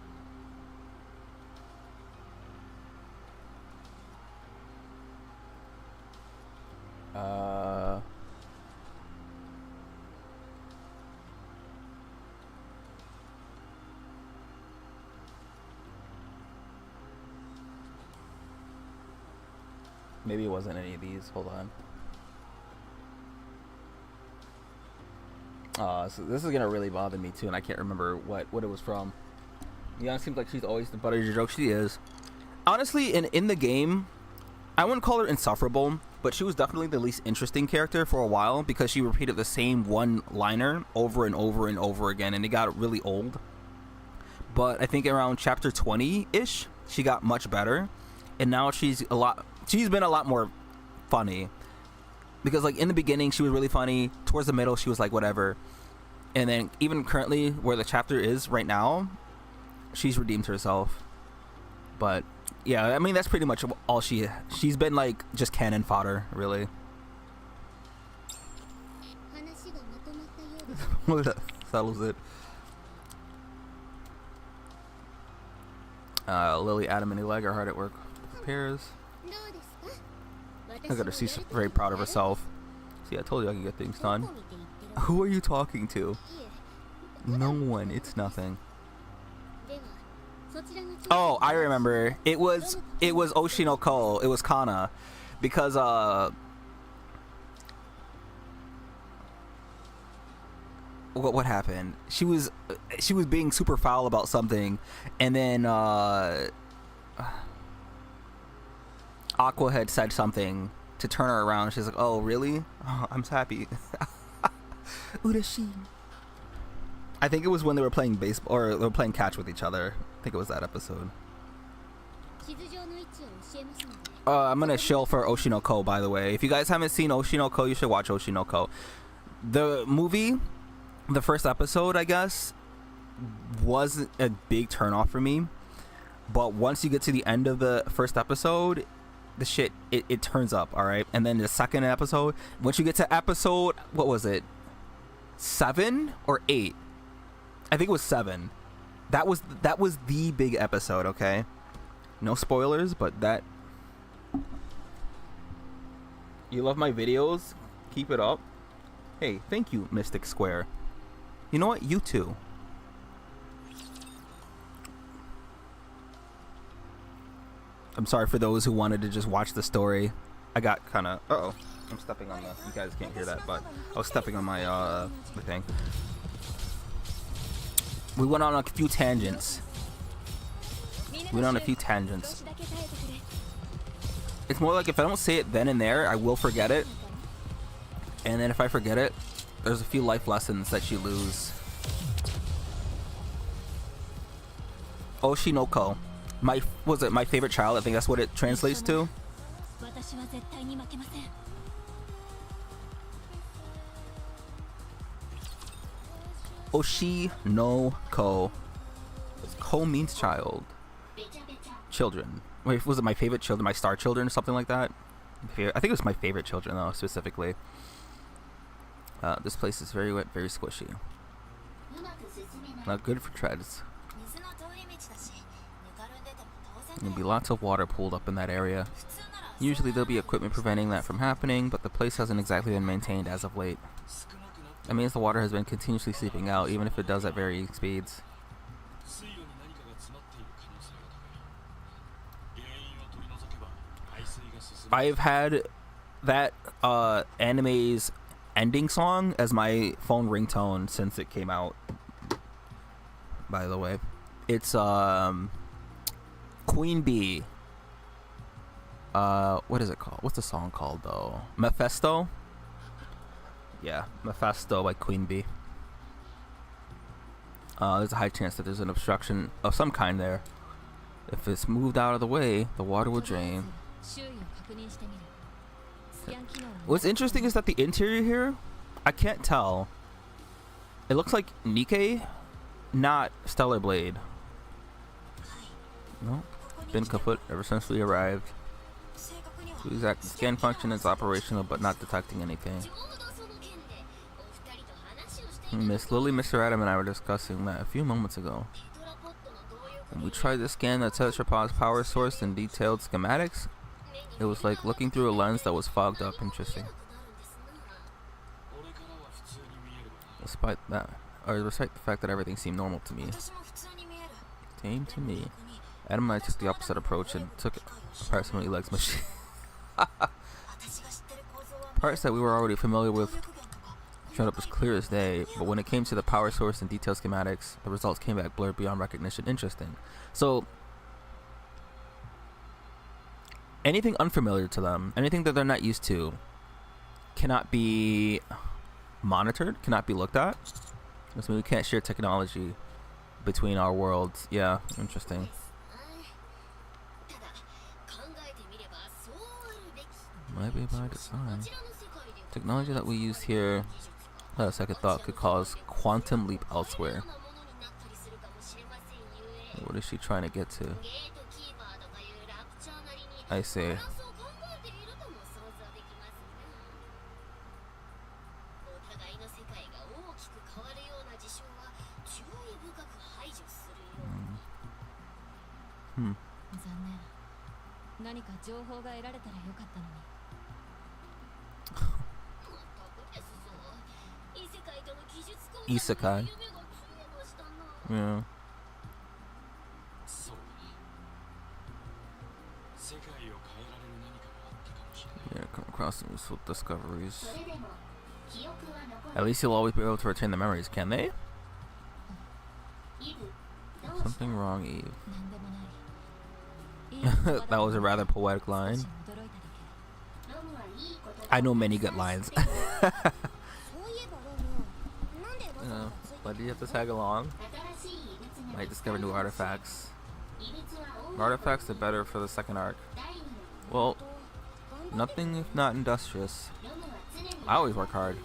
Maybe it wasn't any of these. Hold on. So this is gonna really bother me too, and I can't remember what it was from. Yeah, it seems like she's always the butt of your joke. She is. Honestly, in the game, I wouldn't call her insufferable, but she was definitely the least interesting character for a while because she repeated the same one-liner over and over and over again, and it got really old. But I think around chapter 20-ish, she got much better, and now she's been a lot more funny. Because like in the beginning she was really funny, towards the middle she was like whatever, and then even currently where the chapter is right now, she's redeemed herself. But yeah, I mean that's pretty much all she's been like, just cannon fodder really. That settles it. Lily, Adam, and Eleg are hard at work with pairs. I got her. She's very proud of herself. See, I told you I could get things done. Who are you talking to? No one. It's nothing. Oh, I remember. It was Oshinoko. It was Kana, because what happened? She was being super foul about something, and then Aqua had said something to turn her around. She's like, "Oh, really? Oh, I'm so happy." Urashi. I think it was when they were playing baseball, or they were playing catch with each other. I think it was that episode. I'm gonna shill for Oshinoko, by the way. If you guys haven't seen Oshinoko, you should watch Oshinoko. The movie, the first episode, I guess, wasn't a big turnoff for me. But once you get to the end of the first episode, the shit, it turns up, alright? And then the second episode, once you get to episode, what was it? 7 or 8? I think it was 7. That was the big episode, okay? No spoilers, but that... You love my videos? Keep it up. Hey, thank you, Mystic Square. You know what? You too. I'm sorry for those who wanted to just watch the story. I got kind of... Uh-oh. I'm stepping on the... You guys can't hear that, but I was stepping on my the thing. We went on a few tangents. It's more like if I don't say it then and there, I will forget it. And then if I forget it, there's a few life lessons that you lose. Oshinoko. My favorite child? I think that's what it translates to. Oshinoko. Ko means child. Children. Wait, was it my favorite children? My star children or something like that? I think it was my favorite children though, specifically. This place is very wet, very squishy. Not good for treads. There'll be lots of water pooled up in that area. Usually there'll be equipment preventing that from happening, but the place hasn't exactly been maintained as of late. That means the water has been continuously seeping out, even if it does at varying speeds. I've had that anime's ending song as my phone ringtone since it came out, by the way. It's Queen Bee. What is it called? What's the song called though? Mephisto? Yeah, Mephisto by Queen Bee. There's a high chance that there's an obstruction of some kind there. If it's moved out of the way, the water will drain. What's interesting is that the interior here, I can't tell. It looks like Nikke, not Stellar Blade. No, been kaput ever since we arrived. To exact, the scan function is operational but not detecting anything. Miss Lily, Mr. Adam, and I were discussing that a few moments ago. When we tried to scan the tetrapod's power source and detailed schematics, it was like looking through a lens that was fogged up. Interesting. Despite the fact that everything seemed normal to me. Same to me. Adam and I took the opposite approach and took approximately Leg's machine. Parts that we were already familiar with showed up as clear as day, but when it came to the power source and detailed schematics, the results came back blurred beyond recognition. Interesting. So, anything unfamiliar to them, anything that they're not used to, cannot be monitored, cannot be looked at. This means we can't share technology between our worlds. Yeah, interesting. Might be by design. Technology that we use here, a second thought, could cause quantum leap elsewhere. What is she trying to get to? I see. Isekai. Yeah. Yeah, come across some useful discoveries. At least you'll always be able to retain the memories, can they? Something wrong, Eve. That was a rather poetic line. I know many good lines. But do you have to tag along? Might discover new artifacts. Artifacts are better for the second arc. Well, nothing if not industrious. I always work hard.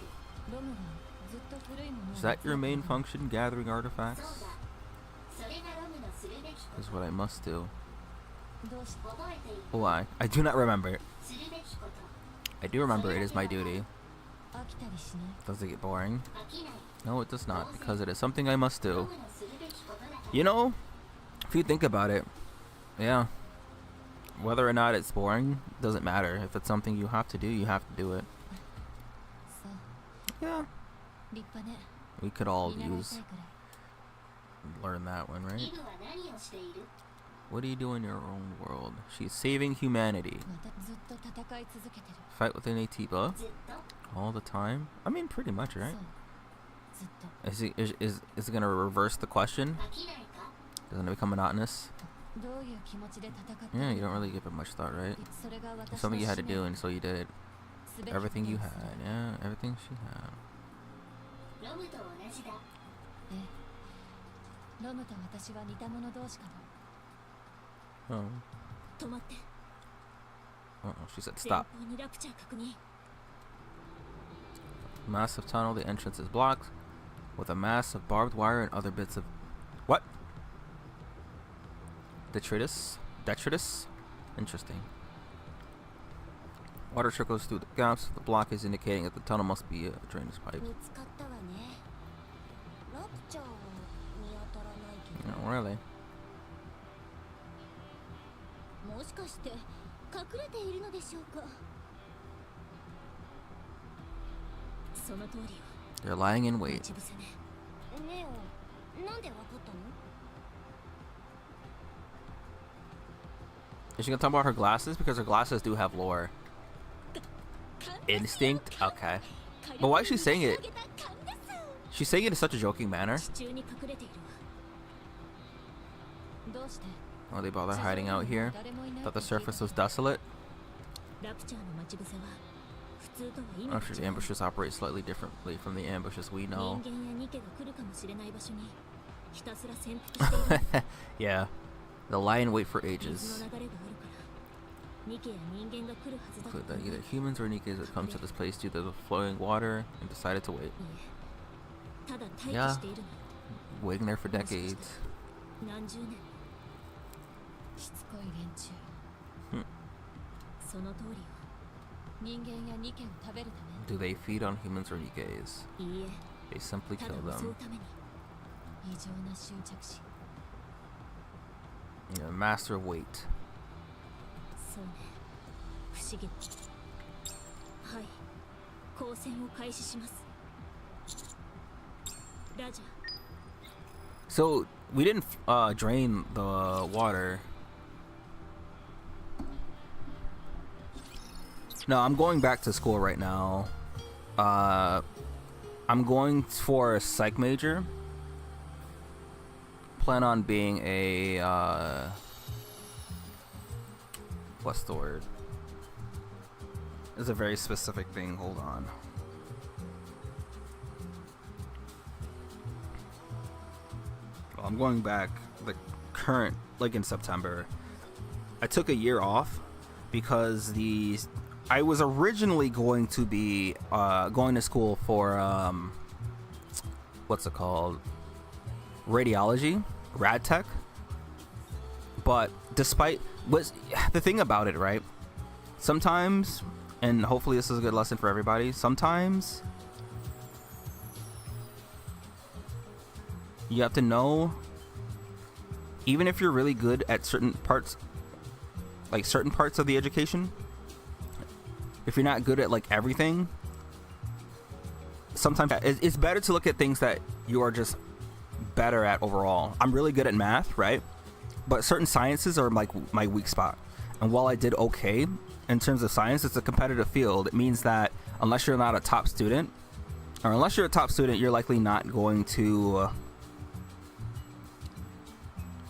Is that your main function, gathering artifacts? Is what I must do. Why? I do not remember. I do remember it is my duty. Does it get boring? No, it does not, because it is something I must do. You know, if you think about it, yeah. Whether or not it's boring, doesn't matter. If it's something you have to do, you have to do it. Yeah. We could all learn that one, right? What do you do in your own world? She's saving humanity. Fight with an Atiba all the time? I mean, pretty much, right? Is it gonna reverse the question? Doesn't it become monotonous? Yeah, you don't really give it much thought, right? It's something you had to do, and so you did it. Everything you had, yeah, everything she had. Oh. Uh-oh, she said stop. Massive tunnel, the entrance is blocked with a mass of barbed wire and other bits of... What? Detritus? Detritus? Interesting. Water trickles through the gaps. The block is indicating that the tunnel must be a drainage pipe. Oh, really? They're lying in wait. Is she gonna talk about her glasses? Because her glasses do have lore. Instinct? Okay. But why is she saying it? She's saying it in such a joking manner. Oh, they bother hiding out here? Thought the surface was desolate? I'm sure the ambushes operate slightly differently from the ambushes we know. Yeah. They'll lie in wait for ages. Include that either humans or Nikkes that come to this place due to the flowing water and decided to wait. Yeah. Waiting there for decades. Do they feed on humans or Nikkes? They simply kill them. Yeah, master of weight. So we didn't drain the water. No, I'm going back to school right now. I'm going for a psych major. Plan on being a what's the word? It's a very specific thing. Hold on. Well, I'm going back the current, like in September. I took a year off because I was originally going to be going to school for what's it called? Radiology, rad tech. But despite the thing about it, right? Sometimes, and hopefully this is a good lesson for everybody, sometimes you have to know even if you're really good at certain parts, like certain parts of the education, if you're not good at like everything, sometimes it's better to look at things that you are just better at overall. I'm really good at math, right? But certain sciences are like my weak spot. And while I did okay in terms of science, it's a competitive field. It means that unless you're not a top student, or unless you're a top student, you're likely not going to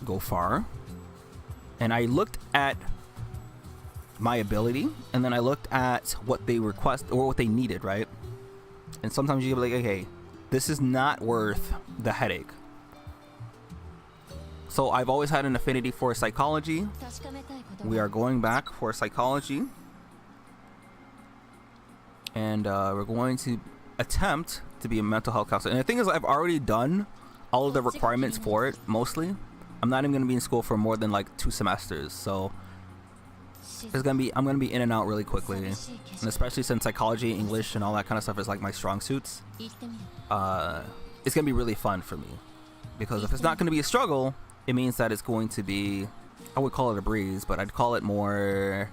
go far. And I looked at my ability, and then I looked at what they request or what they needed, right? And sometimes you can be like, okay, this is not worth the headache. So I've always had an affinity for psychology. We are going back for psychology. And we're going to attempt to be a mental health counselor. And the thing is, I've already done all of the requirements for it, mostly. I'm not even going to be in school for more than like 2 semesters. So I'm going to be in and out really quickly. And especially since psychology, English, and all that kind of stuff is like my strong suits. It's going to be really fun for me. Because if it's not going to be a struggle, it means that it's going to be, I would call it a breeze, but I'd call it more,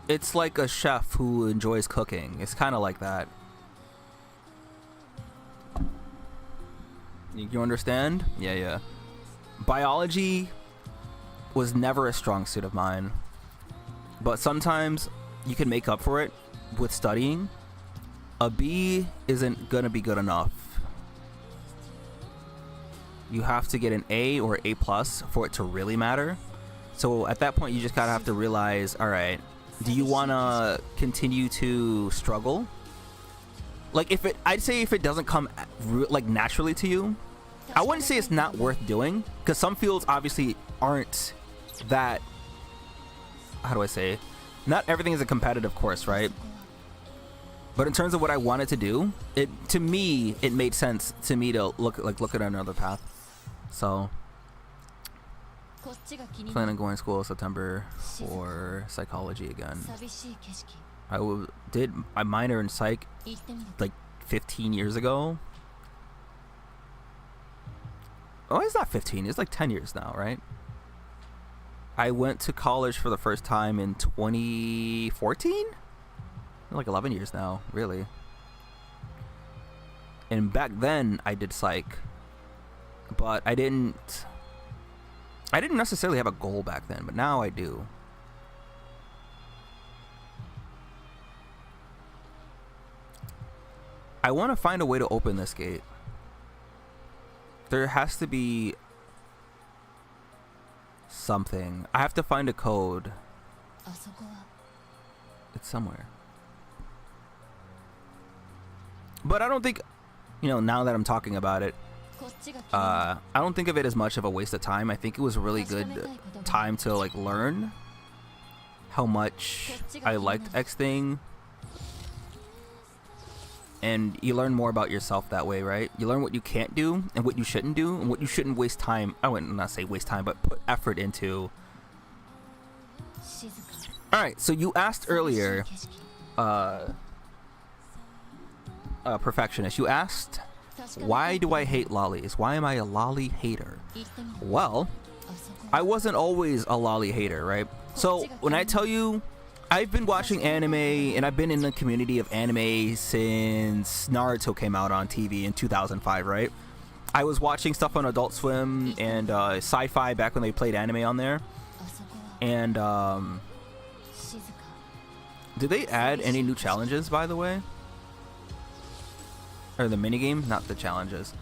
it's like a chef who enjoys cooking. It's kind of like that. You understand? Yeah. Biology was never a strong suit of mine, but sometimes you can make up for it with studying. A B isn't gonna be good enough. You have to get an A or A plus for it to really matter. So at that point, you just gotta have to realize, all right, do you wanna continue to struggle? Like I'd say if it doesn't come like naturally to you, I wouldn't say it's not worth doing, because some fields obviously aren't that, how do I say, not everything is a competitive course, right? But in terms of what I wanted to do, it made sense to me to look at another path. So plan on going to school in September for psychology again. I did my minor in psych like 15 years ago. Oh, it's not 15. It's like 10 years now, right? I went to college for the first time in 2014? Like 11 years now, really. And back then, I did psych. But I didn't necessarily have a goal back then, but now I do. I want to find a way to open this gate. There has to be something. I have to find a code. It's somewhere. But I don't think, now that I'm talking about it, I don't think of it as much of a waste of time. I think it was a really good time to like learn how much I liked X thing. And you learn more about yourself that way, right? You learn what you can't do and what you shouldn't do and what you shouldn't waste time. I wouldn't not say waste time, but put effort into. All right, so you asked earlier, perfectionist. You asked, why do I hate lollies? Why am I a lolly hater? Well, I wasn't always a lolly hater, right? So when I tell you, I've been watching anime and I've been in the community of anime since Naruto came out on TV in 2005, right? I was watching stuff on Adult Swim and Sci-Fi back when they played anime on there. And did they add any new challenges, by the way? Or the minigame? Not the challenges.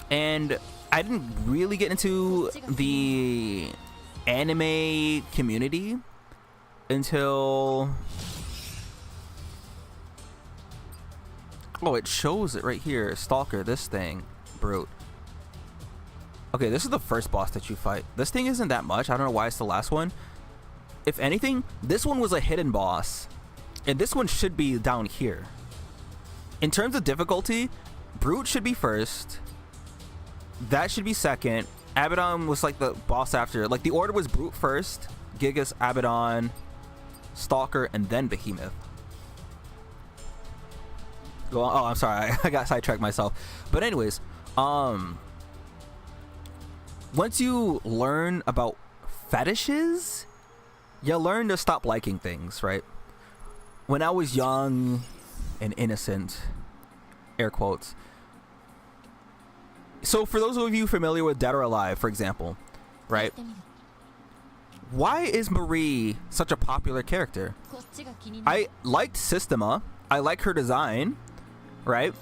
And I didn't really get into the anime community until... Oh, it shows it right here. Stalker, this thing. Brute. Okay, this is the first boss that you fight. This thing isn't that much. I don't know why it's the last one. If anything, this one was a hidden boss. And this one should be down here. In terms of difficulty, Brute should be first. That should be second. Abaddon was like the boss after. Like the order was Brute first, Gigas, Abaddon, Stalker, and then Behemoth. Go on. Oh, I'm sorry. I got sidetracked myself. But anyways, once you learn about fetishes, you learn to stop liking things, right? When I was young and innocent, air quotes. So for those of you familiar with Dead or Alive, for example, right? Why is Marie such a popular character? I liked Systema. I like her design, right?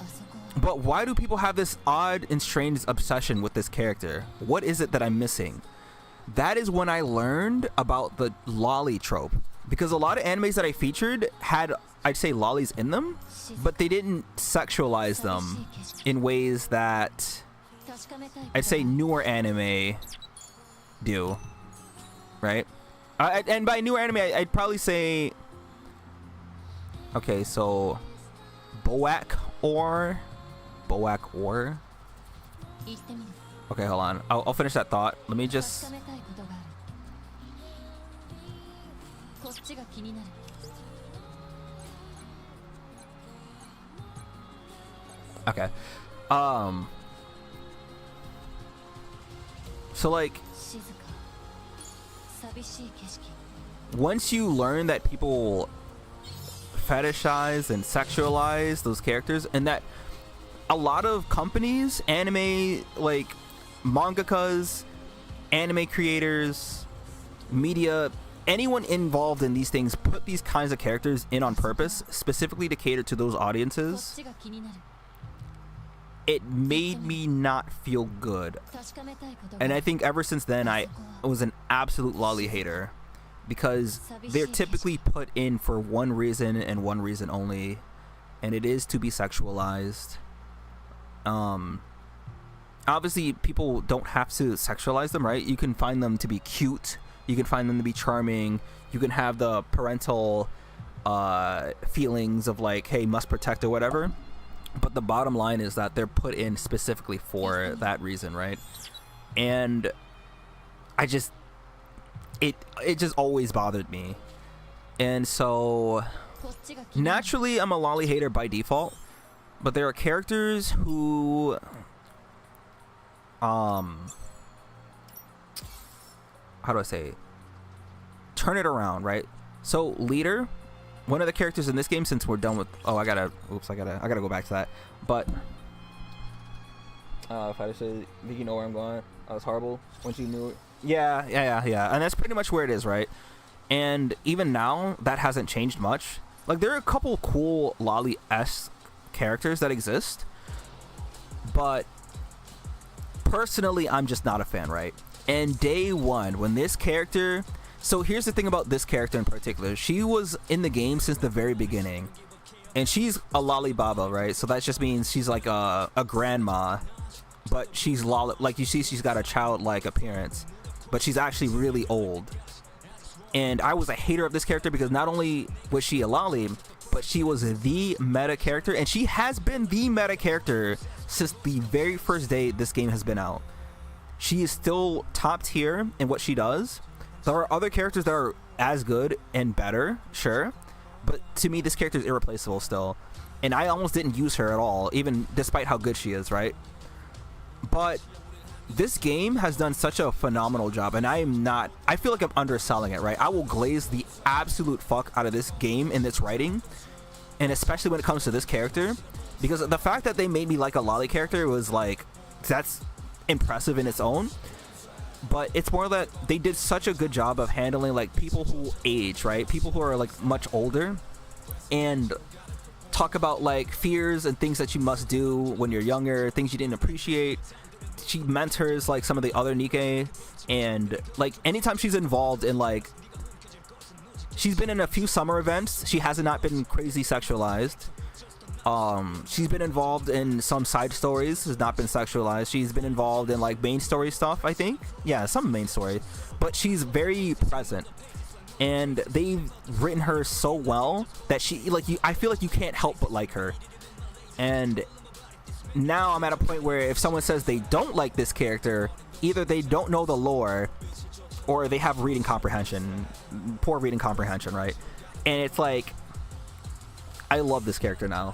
But why do people have this odd and strange obsession with this character? What is it that I'm missing? That is when I learned about the lolly trope. Because a lot of animes that I featured had, I'd say, lollies in them, but they didn't sexualize them in ways that I'd say newer anime do, right? And by newer anime, I'd probably say, okay, so Boak or. Okay, hold on. I'll finish that thought. Let me just. Okay. So like, once you learn that people fetishize and sexualize those characters, and that a lot of companies, anime, like mangakas, anime creators, media, anyone involved in these things put these kinds of characters in on purpose, specifically to cater to those audiences. It made me not feel good. And I think ever since then, I was an absolute lolly hater, because they're typically put in for one reason and one reason only, and it is to be sexualized. Obviously people don't have to sexualize them, right? You can find them to be cute, you can find them to be charming, you can have the parental feelings of like, hey, must protect or whatever, but the bottom line is that they're put in specifically for that reason, right? And I just, it just always bothered me. And so naturally I'm a lolly hater by default, but there are characters who how do I say, turn it around, right? So Leader, one of the characters in this game, since we're done with, I gotta go back to that, but if I say, did you know where I'm going? I was horrible once you knew it. Yeah, and that's pretty much where it is, right? And even now that hasn't changed much. Like, there are a couple cool lolly-esque characters that exist, but personally I'm just not a fan, right? And day one, when this character, so here's the thing about this character in particular, she was in the game since the very beginning, and she's a lollibaba, right? So that just means she's like a grandma, but she's like, you see, she's got a childlike appearance, but she's actually really old. And I was a hater of this character because not only was she a lolly, but she was the meta character, and she has been the meta character since the very first day this game has been out. She is still top tier in what she does. There are other characters that are as good and better, sure, but to me this character is irreplaceable still, and I almost didn't use her at all, even despite how good she is, right? But this game has done such a phenomenal job, and I feel like I'm underselling it, right? I will glaze the absolute fuck out of this game and its writing, and especially when it comes to this character, because the fact that they made me like a lolly character was like, that's impressive in its own. But it's more that they did such a good job of handling like people who age, right? People who are like much older, and talk about like fears and things that you must do when you're younger, things you didn't appreciate. She mentors like some of the other Nikke, and like anytime she's involved in like, she's been in a few summer events, she has not been crazy sexualized. She's been involved in some side stories, has not been sexualized. She's been involved in like main story stuff, I think. Yeah, some main story, but she's very present, and they've written her so well that she like I feel like you can't help but like her. And now I'm at a point where if someone says they don't like this character, either they don't know the lore or they have poor reading comprehension, right? And it's like, I love this character now.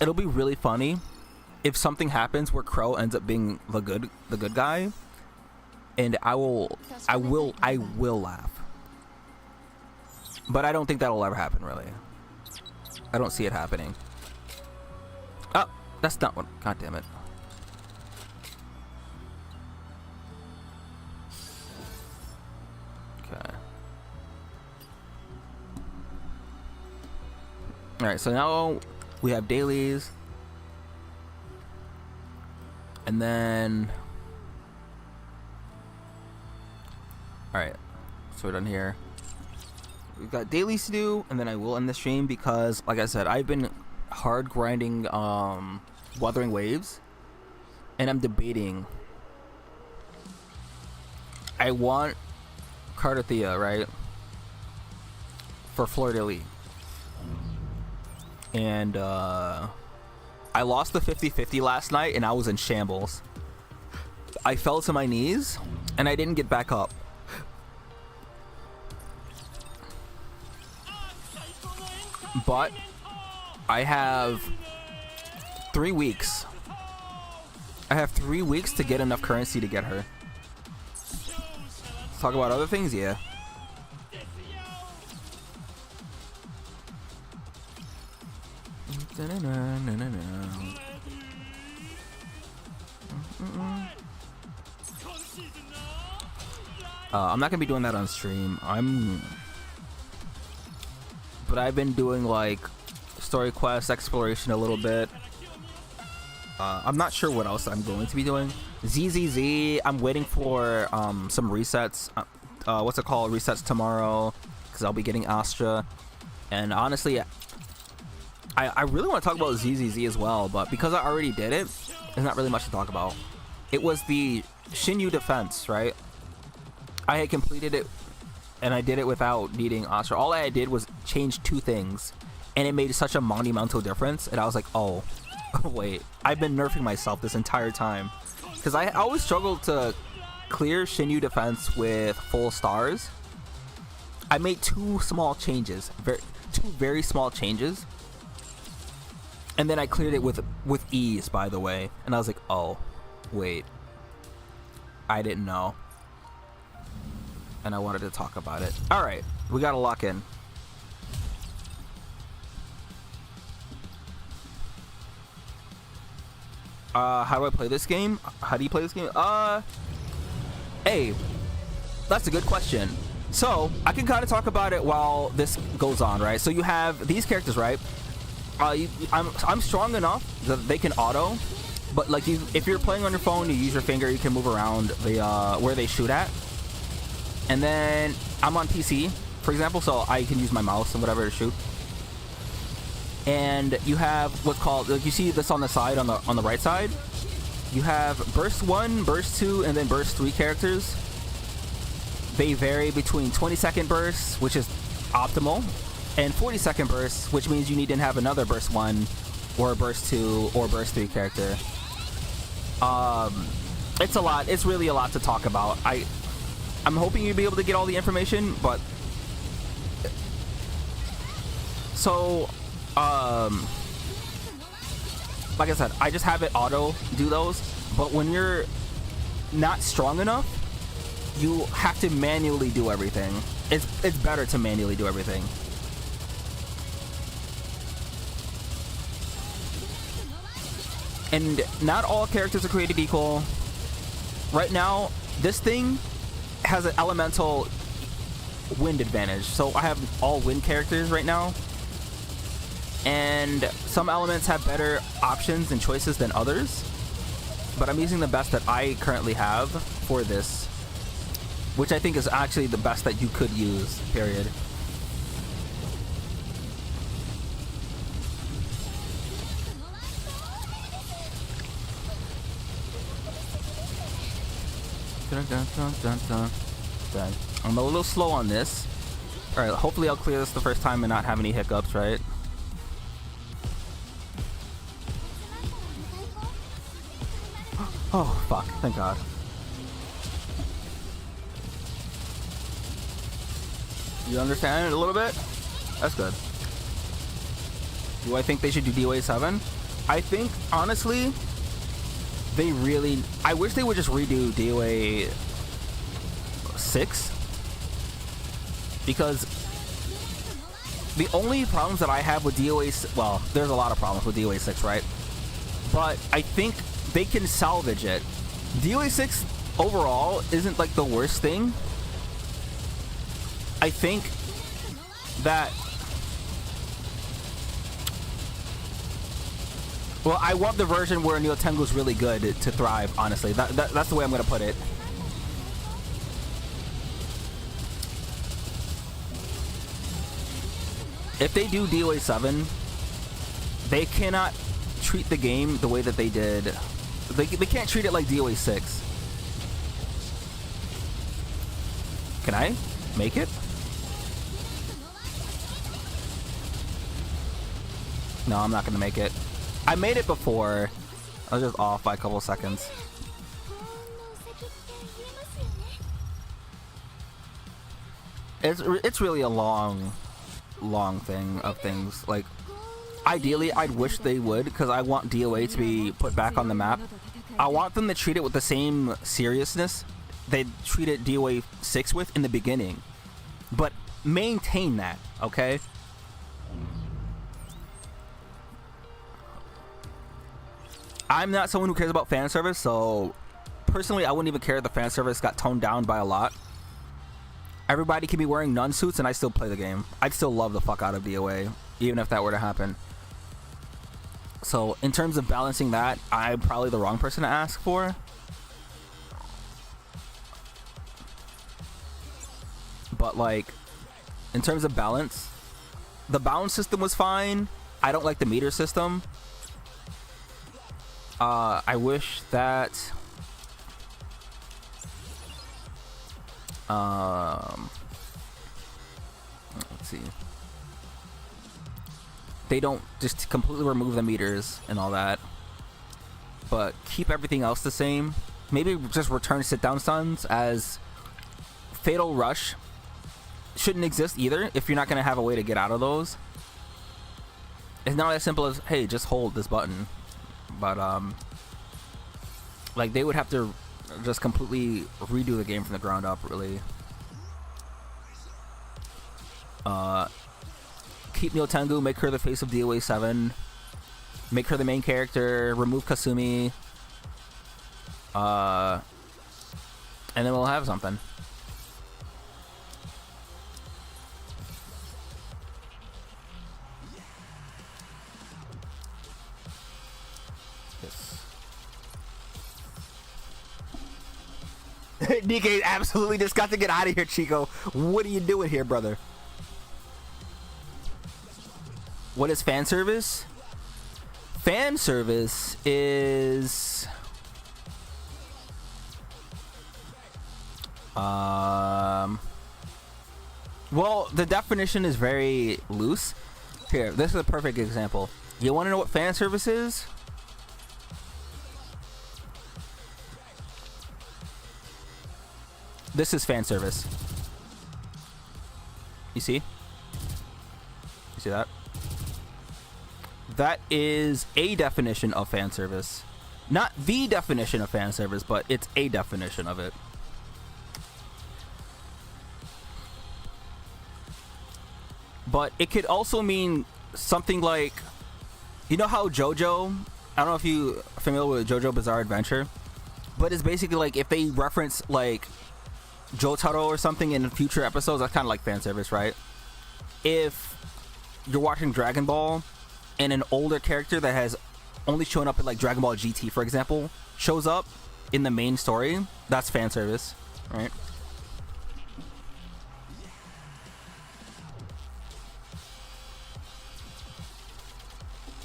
it'll be really funny if something happens where Crow ends up being the good guy, and I will laugh. But I don't think that'll ever happen, really. I don't see it happening. Oh, that's not what. God damn it. Okay. Alright, so now we have dailies. And then... Alright, so we're done here. We've got dailies to do, and then I will end the stream because, like I said, I've been hard grinding Wuthering Waves, and I'm debating. I want Cardathea, right, for Fleur de Lis. And I lost the 50-50 last night, and I was in shambles. I fell to my knees, and I didn't get back up. But I have 3 weeks. I have 3 weeks to get enough currency to get her. Let's talk about other things, yeah. I'm not gonna be doing that on stream. But I've been doing like story quest exploration a little bit. I'm not sure what else I'm going to be doing. ZZZ, I'm waiting for some resets. What's it called? Resets tomorrow, because I'll be getting Astra. And honestly, I really want to talk about ZZZ as well, but because I already did it, there's not really much to talk about. It was the Shinyu defense, right? I had completed it, and I did it without needing Astra. All I did was change 2 things, and it made such a monumental difference. And I was like, oh, wait, I've been nerfing myself this entire time, because I always struggled to clear Shinyu defense with full stars. I made 2 small changes, 2 very small changes, and then I cleared it with ease, by the way. And I was like, oh, wait, I didn't know. And I wanted to talk about it. All right, we gotta lock in. How do I play this game? How do you play this game? Hey, that's a good question. So I can kind of talk about it while this goes on, right? So you have these characters, right? I'm strong enough that they can auto, but like if you're playing on your phone, you use your finger, you can move around the where they shoot at. And then I'm on PC, for example, so I can use my mouse and whatever to shoot. And you have what's called, like you see this on the side, on the right side. You have burst 1, burst 2, and then burst 3 characters. They vary between 20-second bursts, which is optimal, and 40-second bursts, which means you need to have another burst 1 or a burst 2 or burst 3 character. It's a lot. It's really a lot to talk about. I'm hoping you'll be able to get all the information, but so like I said, I just have it auto do those, but when you're not strong enough, you have to manually do everything. It's better to manually do everything. And not all characters are created equal. Right now, this thing has an elemental wind advantage, so I have all wind characters right now, and some elements have better options and choices than others, but I'm using the best that I currently have for this, which I think is actually the best that you could use, period. Dun, dun, dun, dun, dun. Dun. I'm a little slow on this. Alright, hopefully I'll clear this the first time and not have any hiccups, right? Oh, fuck. Thank God. You understand it a little bit? That's good. Do I think they should do DOA 7? I think, honestly, they really... I wish they would just redo DOA 6. Because the only problems that I have with DOA... Well, there's a lot of problems with DOA 6, right? But I think they can salvage it. DOA 6 overall isn't like the worst thing. I think that... Well, I want the version where Neo Tengu's really good to thrive, honestly. That's the way I'm going to put it. If they do DOA 7, they cannot treat the game the way that they did. They can't treat it like DOA 6. Can I make it? No, I'm not going to make it. I made it before. I was just off by a couple seconds. It's really a long thing of things. Like, ideally, I'd wish they would, because I want DOA to be put back on the map. I want them to treat it with the same seriousness they treated DOA 6 with in the beginning, but maintain that, okay? I'm not someone who cares about fan service, so personally, I wouldn't even care if the fan service got toned down by a lot. Everybody can be wearing nun suits, and I still play the game. I'd still love the fuck out of DOA, even if that were to happen. So, in terms of balancing that, I'm probably the wrong person to ask for. But, like, in terms of balance, the balance system was fine. I don't like the meter system. I wish that... let's see. They don't just completely remove the meters and all that, but keep everything else the same. Maybe just return sit-down stuns, as Fatal Rush shouldn't exist either if you're not going to have a way to get out of those. It's not as simple as, hey, just hold this button. But, like, they would have to just completely redo the game from the ground up, really. Keep Neo Tengu, make her the face of DOA 7. Make her the main character, remove Kasumi. And then we'll have something. Nikke is absolutely disgusting. Get out of here, Chico. What are you doing here, brother? What is fan service? Fan service is... Well, the definition is very loose. Here, this is a perfect example. You want to know what fan service is? This is fan service. You see? You see that? That is a definition of fan service. Not the definition of fan service, but it's a definition of it. But it could also mean something like, you know how JoJo, I don't know if you're familiar with JoJo Bizarre Adventure, but it's basically like if they reference like Jotaro or something in future episodes, that's kind of like fan service, right? If you're watching Dragon Ball and an older character that has only shown up in like Dragon Ball GT, for example, shows up in the main story, that's fan service, right?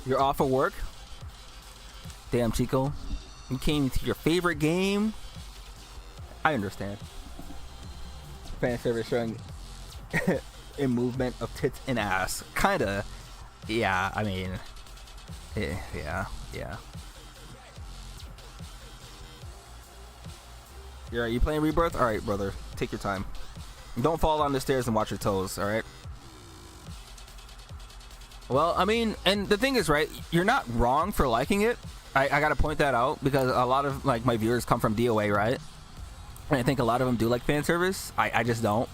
You're off of work? Damn, Chico. You came to your favorite game? I understand. Fan service showing a movement of tits and ass. Kinda. Yeah, I mean... Yeah. Are you playing Rebirth? Alright, brother. Take your time. Don't fall down the stairs and watch your toes, alright? Well, I mean, and the thing is, right, you're not wrong for liking it. I gotta point that out because a lot of like my viewers come from DOA, right? And I think a lot of them do like fan service. I just don't.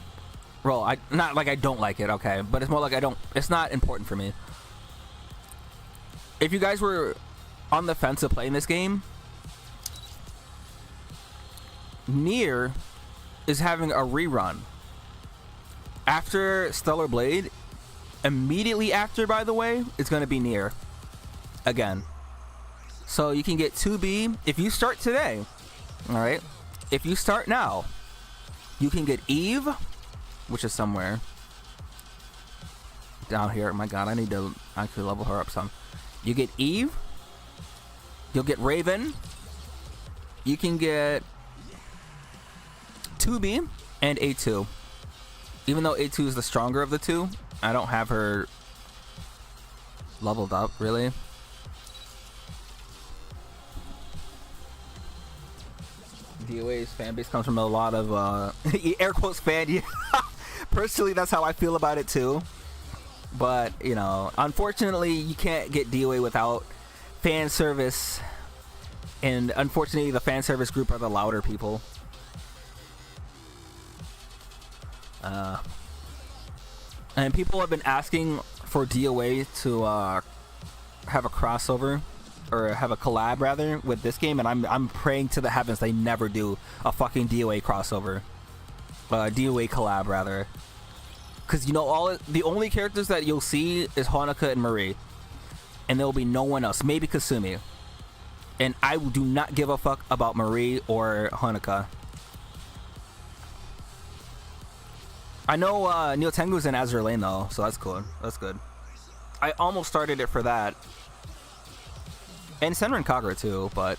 Well, not like I don't like it, okay, but it's more like I don't. It's not important for me. If you guys were on the fence of playing this game, Nier is having a rerun after Stellar Blade. Immediately after, by the way, it's going to be Nier again. So you can get 2B if you start today. All right. If you start now, you can get Eve, which is somewhere down here. My God, I need to actually level her up some. You get Eve. You'll get Raven. You can get 2B and A2. Even though A2 is the stronger of the two, I don't have her leveled up, really. DOA's fan base comes from a lot of, air quotes fan. Yeah. Personally, that's how I feel about it too. But, you know, unfortunately, you can't get DOA without fan service. And unfortunately, the fan service group are the louder people. And people have been asking for DOA to have a crossover, or have a collab rather, with this game, and I'm praying to the heavens they never do a fucking DOA crossover, DOA collab rather, because you know the only characters that you'll see is Honoka and Marie, and there will be no one else, maybe Kasumi, and I do not give a fuck about Marie or Honoka. I know Neil Tengu's in Azure Lane though, so that's cool. That's good. I almost started it for that. And Senran Kagura too, but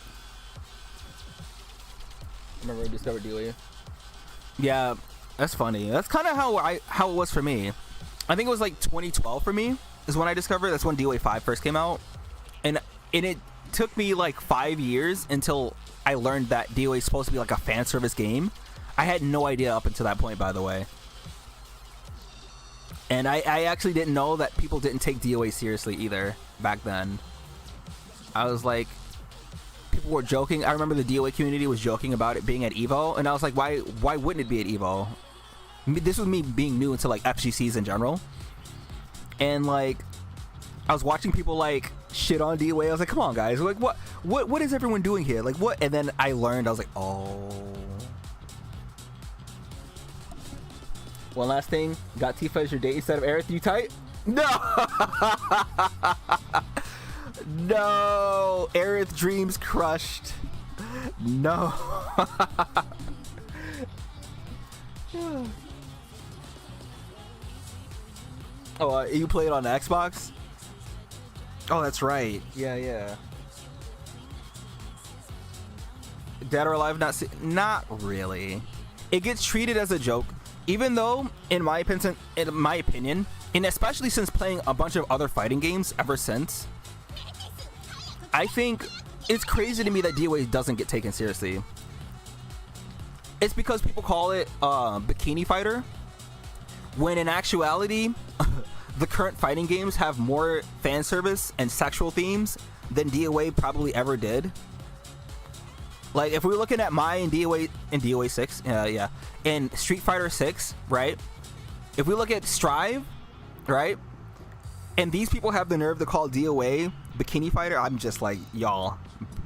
remember we discovered DOA. Yeah, that's funny. That's kind of how it was for me. I think it was like 2012 for me is when I discovered. That's when DOA 5 first came out, and it took me like 5 years until I learned that DOA is supposed to be like a fan service game. I had no idea up until that point, by the way. And I actually didn't know that people didn't take DOA seriously either back then. I was like, people were joking. I remember the DOA community was joking about it being at EVO, and I was like, why wouldn't it be at EVO? This was me being new into like FGCs in general, and like I was watching people like shit on DOA. I was like, come on guys, like what is everyone doing here? Like what? And then I learned. I was like, oh. One last thing, got Tifa as your date instead of Aerith. You tight? No. No, Aerith dreams crushed. No. Oh, you played on the Xbox? Oh, that's right. Yeah. Dead or Alive? Not really. It gets treated as a joke, even though, in my opinion, and especially since playing a bunch of other fighting games ever since, I think it's crazy to me that DOA doesn't get taken seriously. It's because people call it Bikini Fighter, when in actuality, the current fighting games have more fan service and sexual themes than DOA probably ever did. Like, if we're looking at in DOA 6, in Street Fighter 6, right? If we look at Strive, right? And these people have the nerve to call DOA Bikini Fighter, I'm just like, y'all,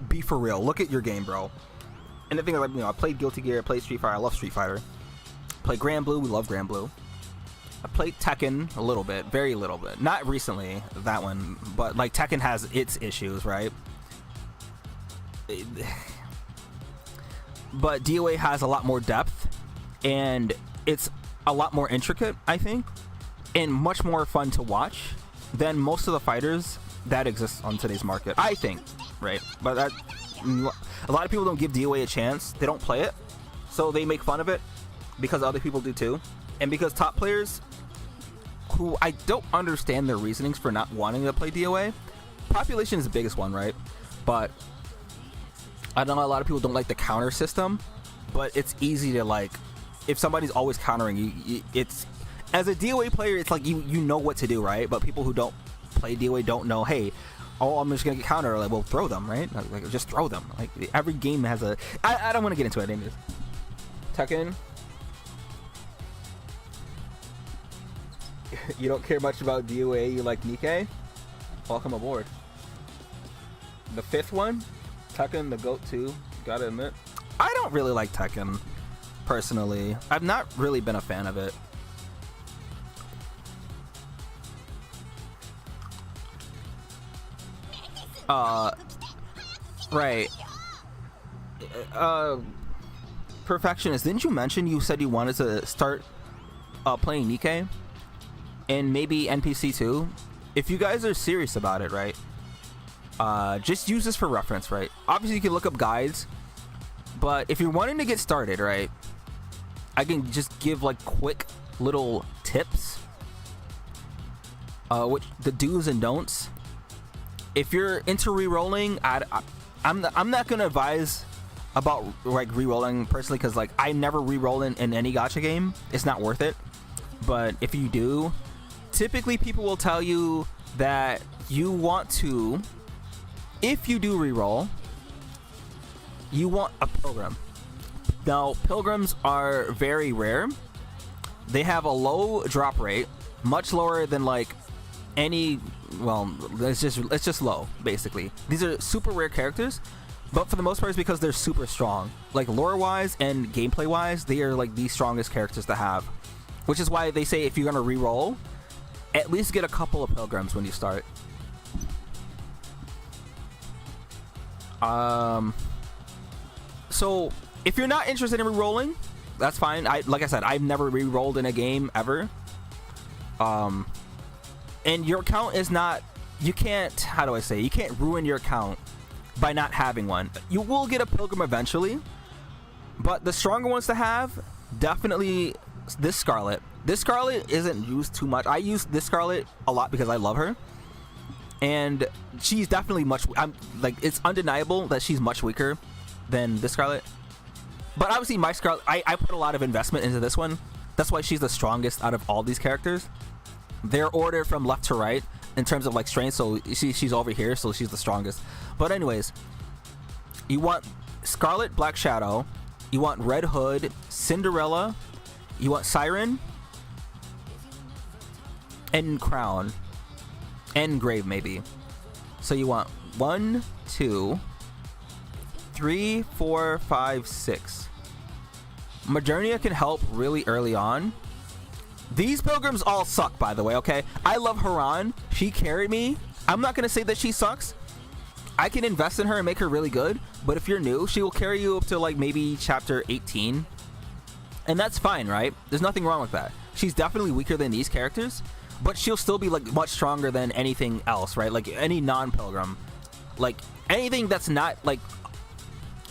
be for real. Look at your game, bro. And the thing is, like, you know, I played Guilty Gear, I played Street Fighter, I love Street Fighter. Played Grand Blue, we love Grand Blue. I played Tekken a little bit, very little bit. Not recently, that one, but like Tekken has its issues, right? But DOA has a lot more depth, and it's a lot more intricate, I think, and much more fun to watch than most of the fighters that exist on today's market, I think, right? But that, a lot of people don't give DOA a chance. They don't play it, so they make fun of it because other people do too, and because top players who I don't understand their reasonings for not wanting to play DOA. Population is the biggest one, right? But I know a lot of people don't like the counter system, but it's easy to, like, if somebody's always countering you, it's, as a DOA player, it's like you know what to do, right? But people who don't play DOA don't know, hey, oh, I'm just gonna get counter. Like, well, throw them, right? Like, just throw them. Like, every game has a. I don't want to get into it, anyways. Tekken. You don't care much about DOA. You like Nikke. Welcome aboard. The 5th one, Tekken, the GOAT 2. Gotta admit, I don't really like Tekken personally. I've not really been a fan of it. Right. Perfectionist, didn't you mention you said you wanted to start playing Nikke? And maybe NPC too? If you guys are serious about it, right? Just use this for reference, right? Obviously you can look up guides, but if you're wanting to get started, right, I can just give like quick little tips, which the do's and don'ts. If you're into re-rolling, I'm not gonna advise about like re-rolling personally, because like I never re-roll in any gacha game. It's not worth it. But if you do, typically people will tell you that you want to, if you do re-roll, you want a pilgrim. Now pilgrims are very rare. They have a low drop rate, much lower than like any, well, it's just low basically. These are super rare characters, but for the most part it's because they're super strong. Like lore wise and gameplay wise, they are like the strongest characters to have, which is why they say if you're gonna re-roll, at least get a couple of pilgrims when you start. So if you're not interested in re-rolling, that's fine. Like I said, I've never re-rolled in a game ever. And your account is not, you can't, how do I say, you can't ruin your account by not having one. You will get a pilgrim eventually, but the stronger ones to have, definitely this Scarlet. This Scarlet isn't used too much. I use this Scarlet a lot because I love her, and she's definitely much, it's undeniable that she's much weaker than this Scarlet. But obviously my Scarlet, I put a lot of investment into this one. That's why she's the strongest out of all these characters. They're ordered from left to right in terms of like strength, so she's over here, so she's the strongest. But anyways, you want Scarlet Black Shadow, you want Red Hood, Cinderella, you want Siren, and Crown, and Grave maybe. So you want 1, 2, 3, 4, 5, 6. Modernia can help really early on. These pilgrims all suck, by the way, okay? I love Haran. She carried me. I'm not gonna say that she sucks. I can invest in her and make her really good, but if you're new, she will carry you up to like maybe chapter 18. And that's fine, right? There's nothing wrong with that. She's definitely weaker than these characters, but she'll still be like much stronger than anything else, right? Like any non-pilgrim. Like anything that's not like,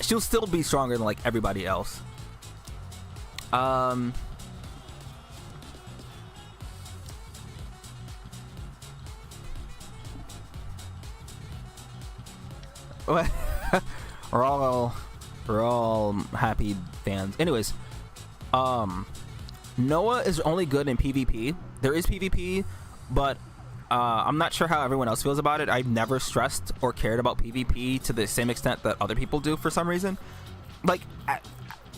she'll still be stronger than like everybody else. we're all happy fans. Anyways, Noah is only good in PvP. There is PvP, but I'm not sure how everyone else feels about it. I've never stressed or cared about PvP to the same extent that other people do for some reason. Like,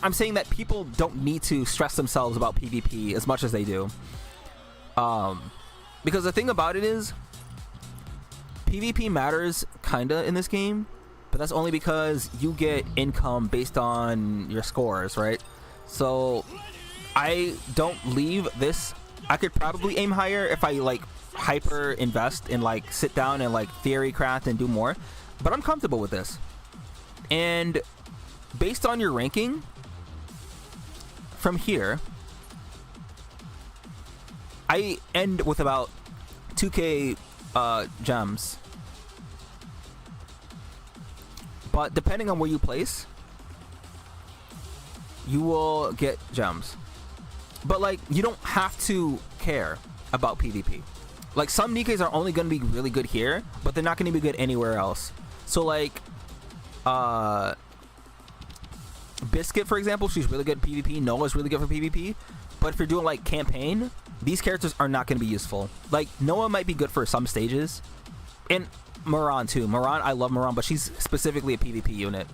I'm saying that people don't need to stress themselves about PvP as much as they do. Because the thing about it is, PvP matters kinda in this game, but that's only because you get income based on your scores, right? So I don't leave this. I could probably aim higher if I like hyper invest and like sit down and like theory craft and do more, but I'm comfortable with this. And based on your ranking from here, I end with about 2k gems, but depending on where you place, you will get gems. But like, you don't have to care about PvP. Like, some Nikkes are only going to be really good here, but they're not going to be good anywhere else. So like Biscuit, for example, she's really good at PvP. Noah's really good for PvP. But if you're doing like campaign, these characters are not going to be useful. Like, Noah might be good for some stages, and Moran too. Moran, I love Moran, but she's specifically a PvP unit.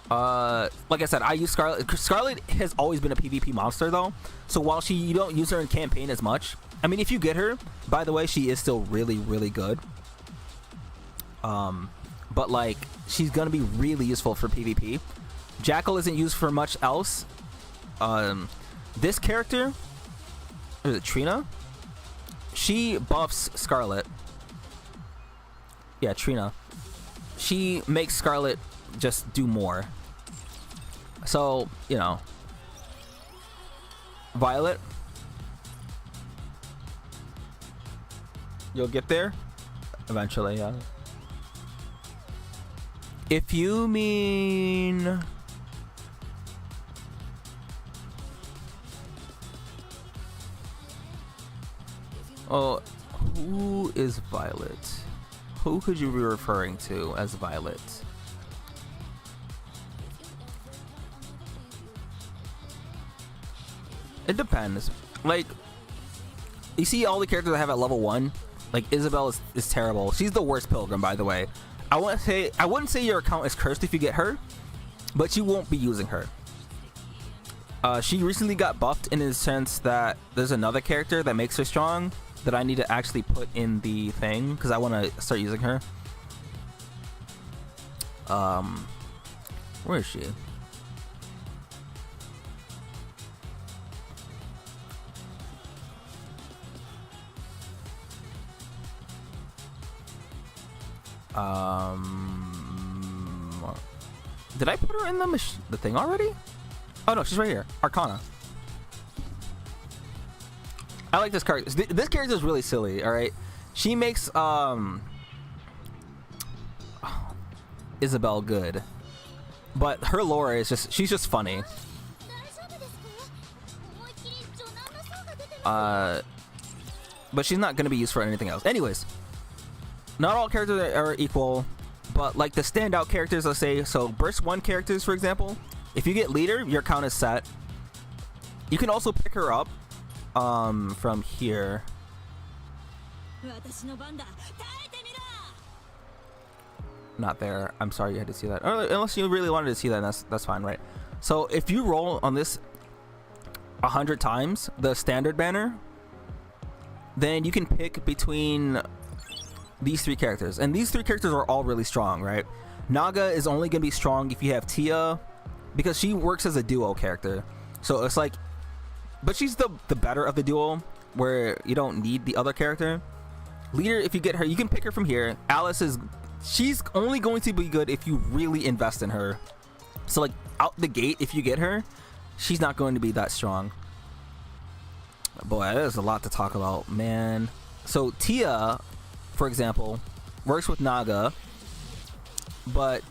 Like I said, I use Scarlet. Scarlet has always been a PvP monster though, so while you don't use her in campaign as much, I mean, if you get her, by the way, she is still really, really good. But like, she's gonna be really useful for PvP. Jackal isn't used for much else. This character, is it Trina? She buffs Scarlet. Yeah, Trina. She makes Scarlet just do more. So, you know. Violet. You'll get there eventually, yeah. If you mean... Oh, who is Violet? Who could you be referring to as Violet? It depends. Like, you see all the characters I have at level 1? Like, Isabel is terrible. She's the worst pilgrim, by the way. I wouldn't say your account is cursed if you get her, but you won't be using her. She recently got buffed in the sense that there's another character that makes her strong that I need to actually put in the thing because I want to start using her. Where is she? Did I put her in the thing already? Oh no, she's right here. Arcana. I like this character. This character is really silly. All right, she makes Isabel good, but her lore is she's just funny. But she's not gonna be used for anything else. Anyways, not all characters are equal, but like the standout characters, let's say, so burst 1 characters, for example, if you get leader, your count is set. You can also pick her up from here. Not there. I'm sorry you had to see that. Or unless you really wanted to see that, that's fine, right? So if you roll on this 100 times, the standard banner, then you can pick between these 3 characters, and these 3 characters are all really strong, right? Naga is only gonna be strong if you have Tia, because she works as a duo character. So it's like, but she's the better of the duo, where you don't need the other character. Leader, if you get her, you can pick her from here. Alice she's only going to be good if you really invest in her. So like out the gate, if you get her, she's not going to be that strong. Boy, there's a lot to talk about, man. So Tia, for example, works with Naga, but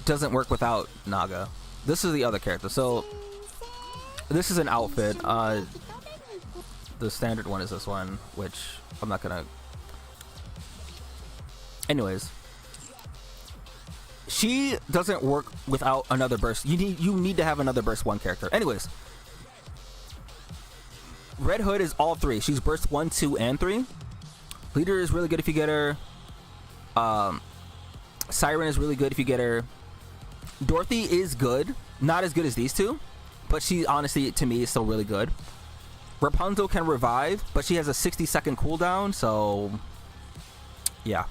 doesn't work without Naga. This is the other character. So this is an outfit. The standard one is this one, which I'm not gonna. Anyways, she doesn't work without another burst. You need to have another burst 1 character. Anyways, Red Hood is all 3. She's burst 1, 2, and 3. Leader is really good if you get her. Siren is really good if you get her. Dorothy is good. Not as good as these 2, but she honestly, to me, is still really good. Rapunzel can revive, but she has a 60-second cooldown, so yeah.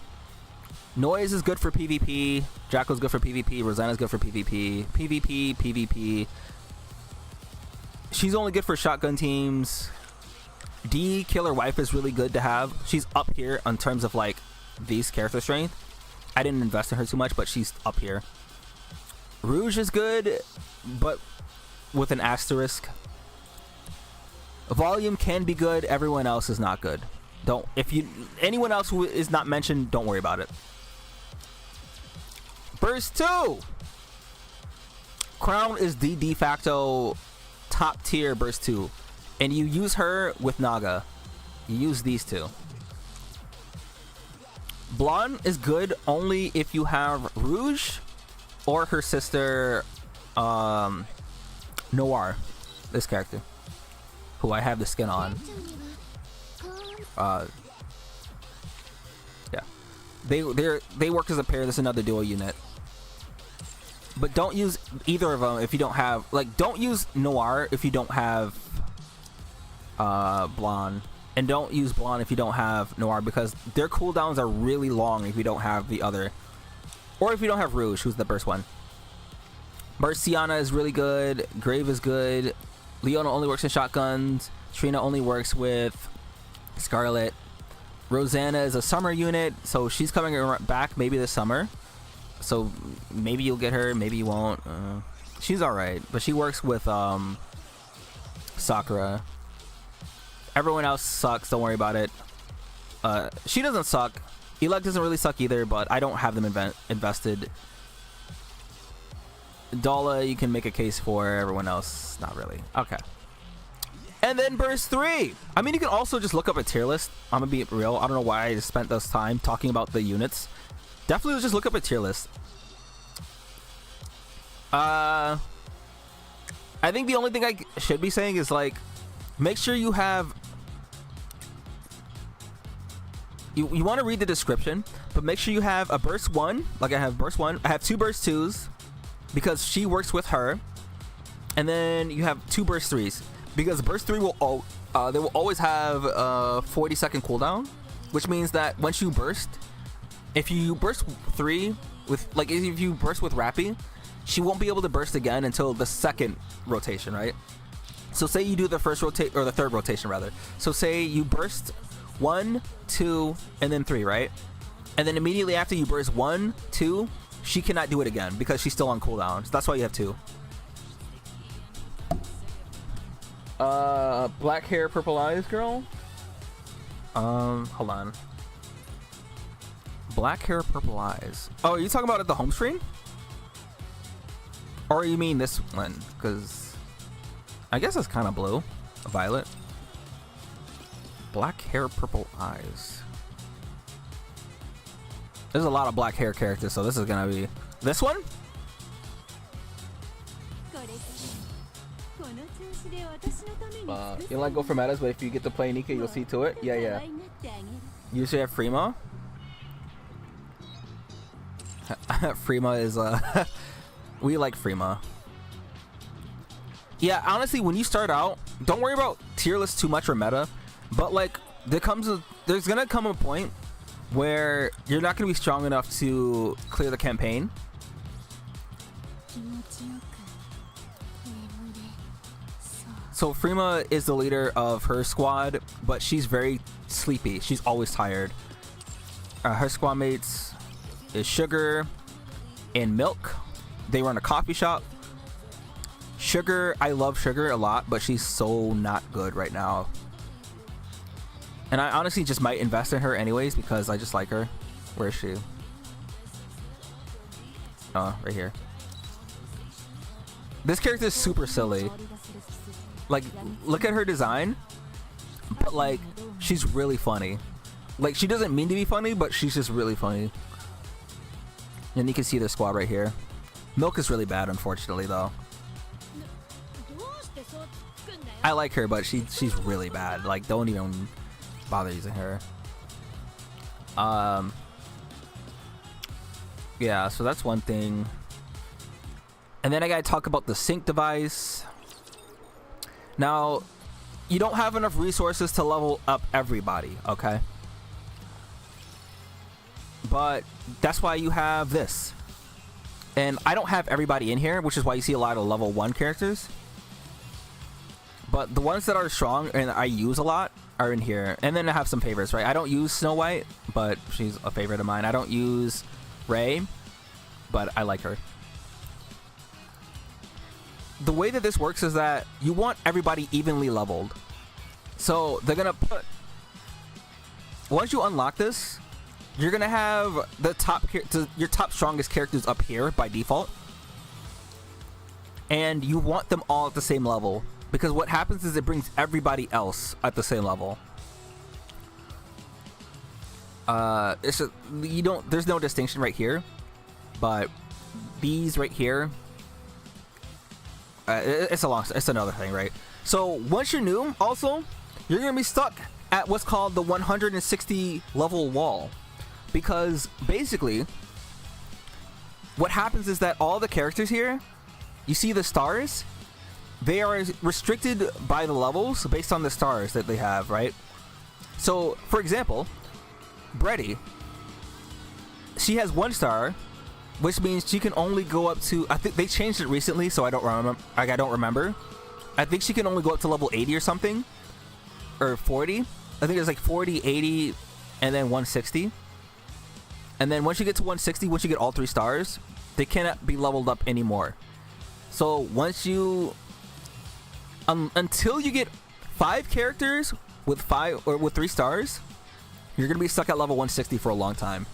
Noise is good for PvP. Jackal's good for PvP. Rosanna's good for PvP. PvP. She's only good for shotgun teams. D, Killer Wife, is really good to have. She's up here in terms of like these character strength. I didn't invest in her too much, but she's up here. Rouge is good, but with an asterisk. Volume can be good. Everyone else is not good. Anyone else who is not mentioned, don't worry about it. Burst 2. Crown is the de facto top tier burst 2, and you use her with Naga. You use these 2. Blonde is good only if you have Rouge or her sister Noir, this character. who I have the skin on. Yeah, they work as a pair. This is another duo unit. But don't use either of them if you don't have, like, don't use Noir if you don't have Blonde. And don't use Blonde if you don't have Noir, because their cooldowns are really long if you don't have the other. Or if you don't have Rouge, who's the burst one. Burst Sienna is really good. Grave is good. Leona only works in shotguns. Trina only works with Scarlet. Rosanna is a summer unit, so she's coming back maybe this summer. So maybe you'll get her, maybe you won't. She's alright, but she works with Sakura. Everyone else sucks, don't worry about it. She doesn't suck. Elec doesn't really suck either, but I don't have them invested. Dala, you can make a case for. Everyone else, not really. Okay. And then Burst 3. I mean, you can also just look up a tier list. I'm gonna be real. I don't know why I just spent this time talking about the units. Definitely just look up a tier list. I think the only thing I should be saying is, like, make sure you have... You want to read the description, but make sure you have a Burst 1. Like, I have Burst 1. I have 2 Burst 2s because she works with her. And then you have 2 Burst 3s because Burst 3 will they will always have a 40-second cooldown, which means that once you burst, if you burst 3 with, like, if you burst with Rapi, she won't be able to burst again until the second rotation, right? So say you do the first rotate, or the third rotation rather. So say you burst 1, 2, and then 3, right? And then immediately after you burst 1, 2, she cannot do it again because she's still on cooldown. So that's why you have 2. Black hair, purple eyes girl. Hold on. Black hair, purple eyes. Oh, are you talking about at the home screen? Or you mean this one? Because I guess it's kind of blue. Violet. Black hair, purple eyes. There's a lot of black hair characters, so this is gonna be this one. You like go for metas, but if you get to play Nikke, you'll see to it. Yeah. You usually have Freema. Freema is we like Freema. Yeah, honestly, when you start out, don't worry about tier list too much or meta, but like there's gonna come a point where you're not gonna be strong enough to clear the campaign. So Freema is the leader of her squad, but she's very sleepy. She's always tired. Her squad mates is Sugar and Milk. They run a coffee shop. Sugar, I love Sugar a lot, but she's so not good right now. And I honestly just might invest in her anyways because I just like her. Where is she? Oh, right here. This character is super silly. Like, look at her design, but like, she's really funny. Like, she doesn't mean to be funny, but she's just really funny. And you can see their squad right here. Milk is really bad, unfortunately, though. I like her, but she's really bad. Like, don't even bother using her. Yeah, so that's one thing. And then I gotta talk about the sync device. Now, you don't have enough resources to level up everybody, okay? But that's why you have this. And I don't have everybody in here, which is why you see a lot of level 1 characters. But the ones that are strong and I use a lot are in here. And then I have some favorites, right? I don't use Snow White, but she's a favorite of mine. I don't use Ray, but I like her. The way that this works is that you want everybody evenly leveled. So they're gonna put, once you unlock this, you're gonna have the your top strongest characters up here by default, and you want them all at the same level, because what happens is it brings everybody else at the same level. There's no distinction right here, but these right here It's another thing, right? So once you're new, also, you're gonna be stuck at what's called the 160 level wall, because basically, what happens is that all the characters here, you see the stars, they are restricted by the levels based on the stars that they have, right? So, for example, Brady, she has 1 star, which means she can only go up to, I think they changed it recently, so I don't remember. I think she can only go up to level 80 or something, or 40. I think it's like 40, 80, and then 160. And then once you get to 160, once you get all 3 stars, they cannot be leveled up anymore. So once you, until you get 5 characters with 3 stars, you're gonna be stuck at level 160 for a long time.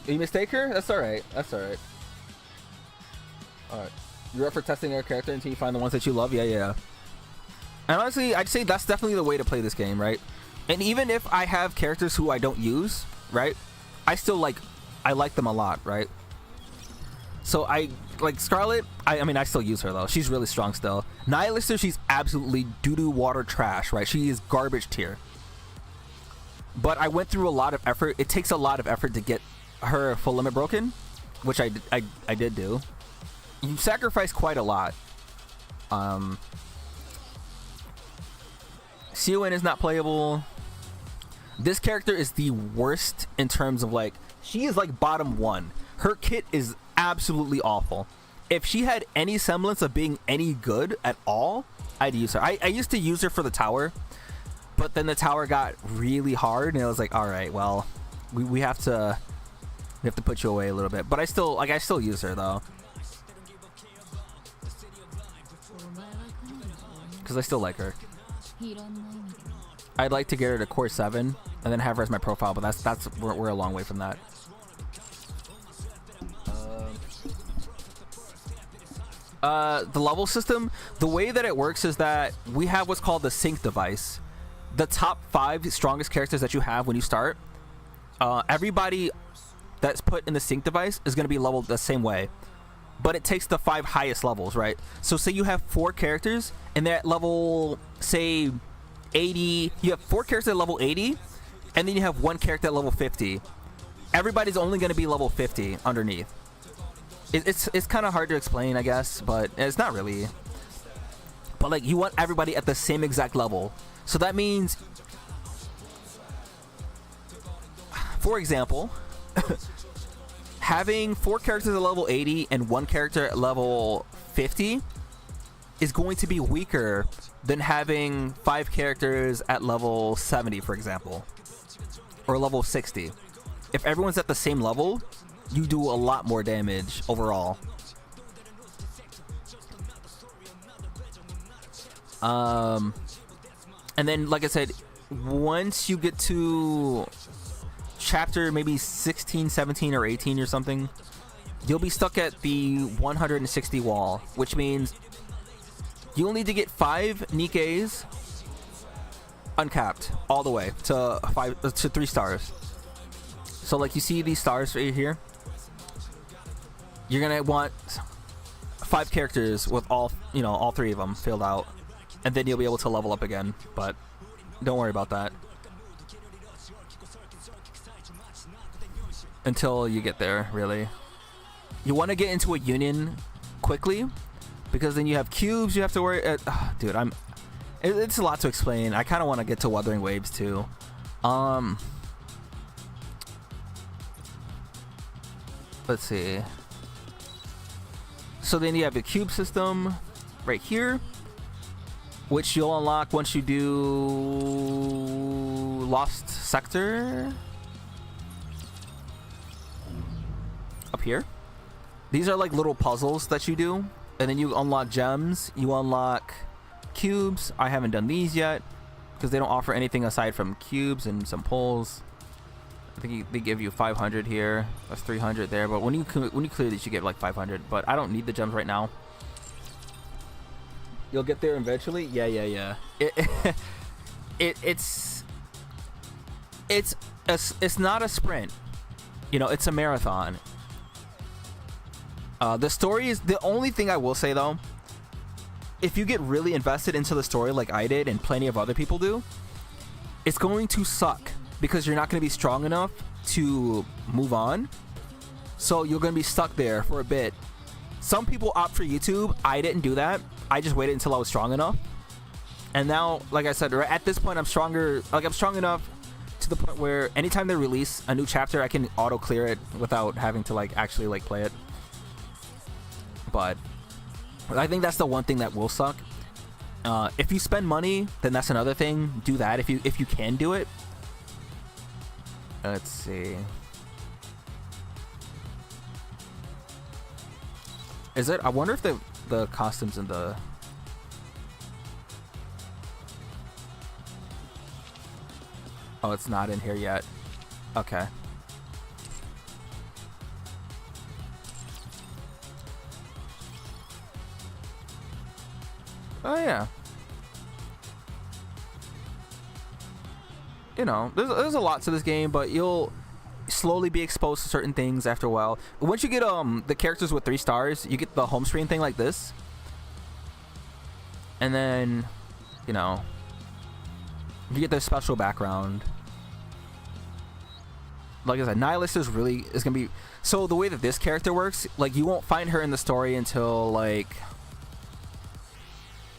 You mistake her? That's alright. Alright. You're up for testing your character until you find the ones that you love? Yeah. And honestly, I'd say that's definitely the way to play this game, right? And even if I have characters who I don't use, right? I still I like them a lot, right? So I like Scarlet. I mean, I still use her though. She's really strong still. Nihilister, she's absolutely doo-doo water trash, right? She is garbage tier. But I went through a lot of effort. It takes a lot of effort to get her full limit broken, which I did do. You sacrifice quite a lot. CON is not playable. This character is the worst in terms of she is bottom 1. Her kit is absolutely awful. If she had any semblance of being any good at all, I'd use her. I used to use her for the tower, but then the tower got really hard, and I was like, all right, well, we have to put you away a little bit. But I still use her though, because I still like her. I'd like to get her to core 7 and then have her as my profile, but we're a long way from that. The level system, the way that it works is that we have what's called the sync device. The top 5 strongest characters that you have when you start, everybody that's put in the sync device is going to be leveled the same way, but it takes the 5 highest levels, right? So say you have 4 characters and they're at level, say 80, you have 4 characters at level 80, and then you have 1 character at level 50. Everybody's only going to be level 50 underneath. It's kind of hard to explain, I guess, but it's not really. But you want everybody at the same exact level. So that means, for example, having 4 characters at level 80 and 1 character at level 50 is going to be weaker than having 5 characters at level 70, for example, or level 60. If everyone's at the same level, you do a lot more damage overall. And then, like I said, once you get to chapter maybe 16, 17, or 18 or something, you'll be stuck at the 160 wall, which means you'll need to get 5 Nikkes uncapped all the way to 3 stars. So you see these stars right here, you're gonna want 5 characters with all 3 of them filled out, and then you'll be able to level up again. But don't worry about that until you get there. Really, you want to get into a union quickly, because then you have cubes you have to worry. Dude, it's a lot to explain. I kind of want to get to Wuthering Waves too. Let's see. So then you have the cube system right here, which you'll unlock once you do Lost Sector up here. These are little puzzles that you do, and then you unlock gems, you unlock cubes. I haven't done these yet because they don't offer anything aside from cubes and some poles. I think they give you 500 here. That's 300 there. But when you clear these, you get 500. But I don't need the gems right now. You'll get there eventually. Yeah. It's not a sprint. It's a marathon. The story is the only thing I will say though. If you get really invested into the story like I did and plenty of other people do, it's going to suck because you're not going to be strong enough to move on. So you're going to be stuck there for a bit. Some people opt for YouTube. I didn't do that. I just waited until I was strong enough. And now, like I said, right at this point, I'm stronger. Like I'm strong enough to the point where anytime they release a new chapter, I can auto clear it without having to like actually like play it. But I think that's the one thing that will suck. If you spend money, then that's another thing. Do that if you can do it. Let's see. Is it? I wonder if the costumes in the. Oh, it's not in here yet. Okay. Oh yeah. You know, there's a lot to this game, but you'll slowly be exposed to certain things after a while. Once you get the characters with 3 stars, you get the home screen thing like this. And then, you know, you get their special background. Like I said, Nihilist is gonna be. So the way that this character works, like you won't find her in the story until like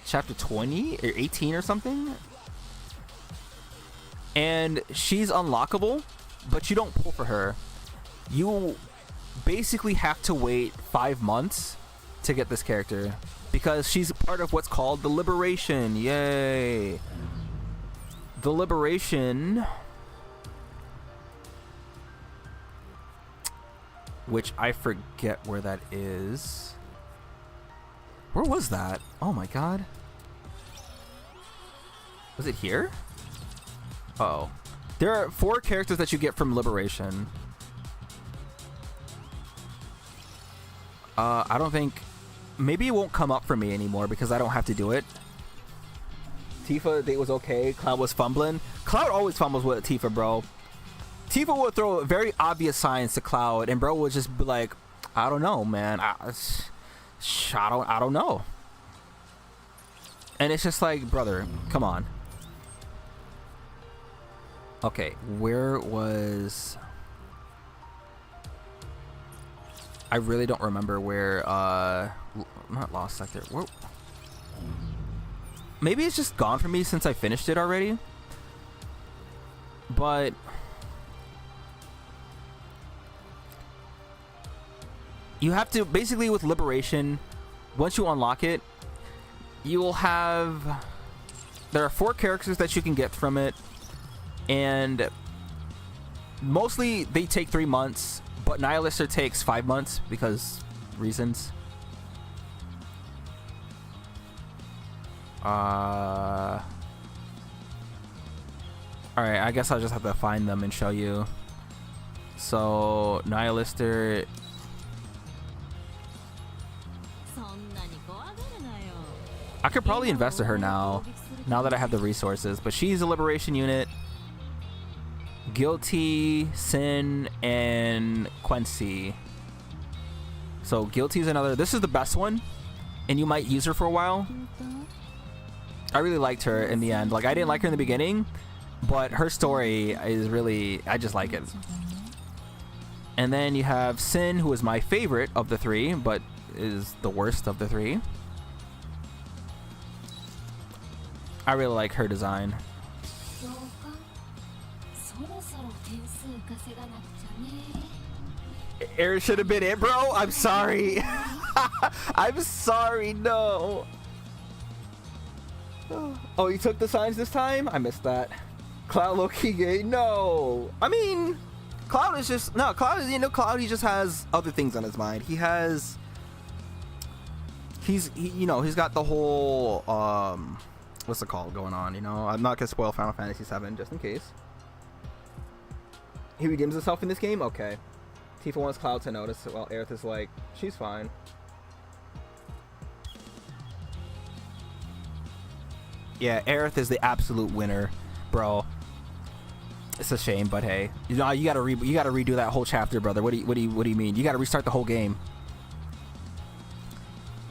chapter 20 or 18 or something. And she's unlockable, but you don't pull for her. You basically have to wait 5 months to get this character because she's part of what's called the Liberation. Yay! The Liberation, which I forget where that is. Where was that? Oh my god. Was it here? Uh-oh. There are 4 characters that you get from Liberation. I don't think... Maybe it won't come up for me anymore because I don't have to do it. Tifa, it was okay. Cloud was fumbling. Cloud always fumbles with Tifa, bro. Tifa would throw very obvious signs to Cloud, and bro would just be like, I don't know, man. I don't know. And it's just like, brother, come on. Okay, where was... I really don't remember where, not Lost Sector. Whoa. Maybe it's just gone from me since I finished it already. But... you have to, basically with Liberation, once you unlock it, you will have... There are 4 characters that you can get from it. And mostly they take 3 months, but Nihilister takes 5 months because reasons. Alright, I guess I'll just have to find them and show you. So, Nihilister... I could probably invest in her now that I have the resources, but she's a Liberation unit. Guilty, Sin, and Quincy. So Guilty's another. This is the best one, and you might use her for a while. I really liked her in the end. Like, I didn't like her in the beginning, but her story is really, I just like it. And then you have Sin, who is my favorite of the 3, but is the worst of the 3. I really like her design. Air should have been it, bro. I'm sorry. I'm sorry. No. Oh, you took the signs this time? I missed that. Cloud Loki gay. No. I mean, Cloud is just no. Cloud is, you know, Cloud. He just has other things on his mind. He has. You know, he's got the whole what's it called going on. You know, I'm not gonna spoil Final Fantasy VII just in case. He redeems himself in this game. Okay. Tifa wants Cloud to notice, while Aerith is like, she's fine. Yeah, Aerith is the absolute winner, bro. It's a shame, but hey, you know, you gotta redo that whole chapter, brother. What do you mean? You gotta restart the whole game.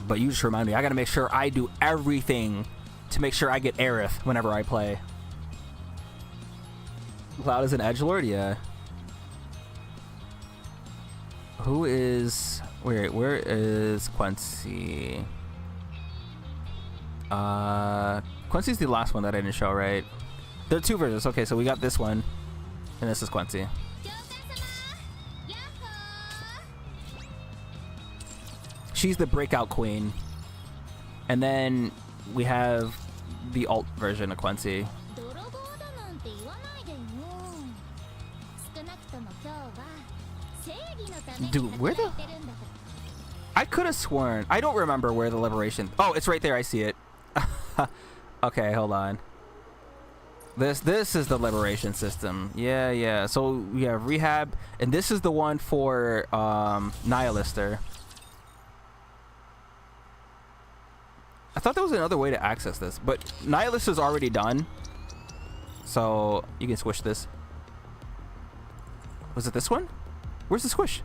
But you just remind me. I gotta make sure I do everything to make sure I get Aerith whenever I play. Cloud is an edgelord, yeah. Who is... Wait, where is Quincy? Quincy's the last one that I didn't show, right? There are two versions. Okay, so we got this one. And this is Quincy. She's the breakout queen. And then we have the alt version of Quincy. Dude, where the... I could have sworn. I don't remember where the liberation... Oh, it's right there. I see it. Okay, hold on. This is the liberation system. Yeah. So we have rehab, and this is the one for Nihilister. I thought there was another way to access this, but Nihilist is already done. So you can squish this. Was it this one? Where's the squish?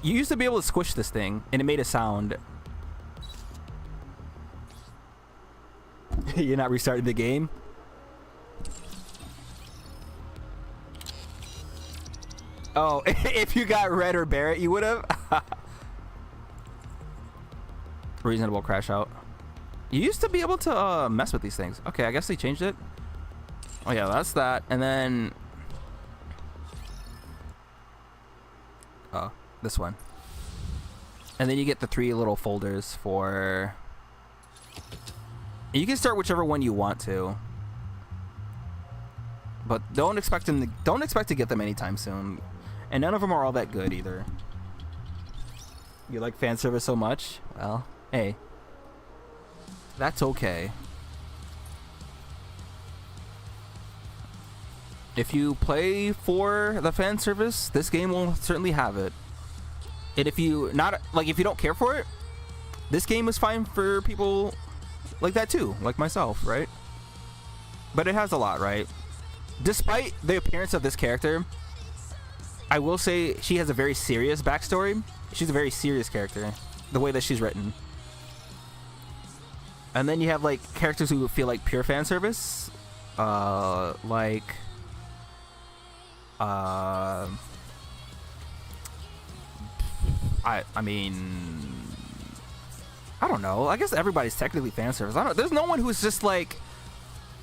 You used to be able to squish this thing, and it made a sound. You're not restarting the game? Oh, if you got Red or Barret, you would have? Reasonable crash out. You used to be able to mess with these things. Okay, I guess they changed it. Oh yeah, that's that. And then... Oh, this one. And then you get the 3 little folders for... You can start whichever one you want to. But don't expect to get them anytime soon. And none of them are all that good either. You like fan service so much? Well, hey. That's okay. If you play for the fan service, this game will certainly have it. And if you don't care for it, this game is fine for people like that too, like myself, right? But it has a lot, right? Despite the appearance of this character, I will say she has a very serious backstory. She's a very serious character, the way that she's written. And then you have like characters who feel like pure fan service, I mean, I don't know. I guess everybody's technically fan service. There's no one who's just like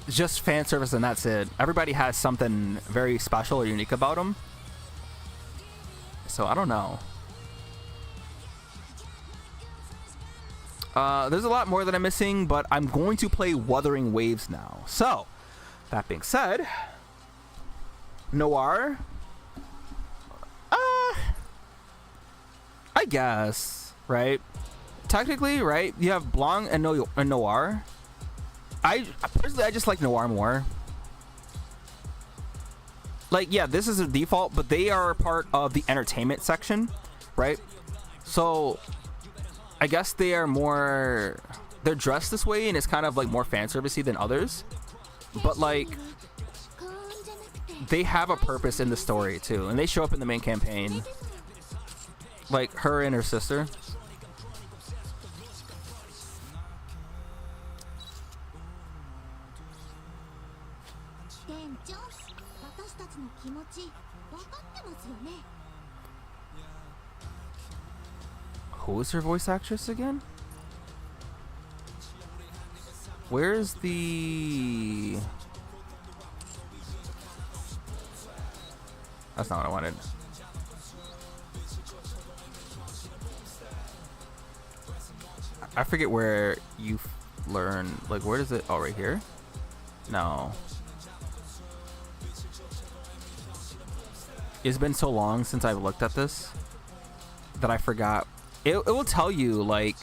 just fan service and that's it. Everybody has something very special or unique about them. So I don't know. There's a lot more that I'm missing, but I'm going to play Wuthering Waves now. So, that being said, Noir. I guess, right? Technically, right? You have Blanc and Noir. Personally, I just like Noir more. Like, yeah, this is a default, but they are part of the entertainment section, right? So, I guess they are more... They're dressed this way, and it's kind of, like, more fan servicey than others. But, like, they have a purpose in the story, too. And they show up in the main campaign. Like, her and her sister. Who is her voice actress again? Where's the... That's not what I wanted. I forget where you learn. Like, where does it... Oh, right here? No. It's been so long since I've looked at this that I forgot. It will tell you, like...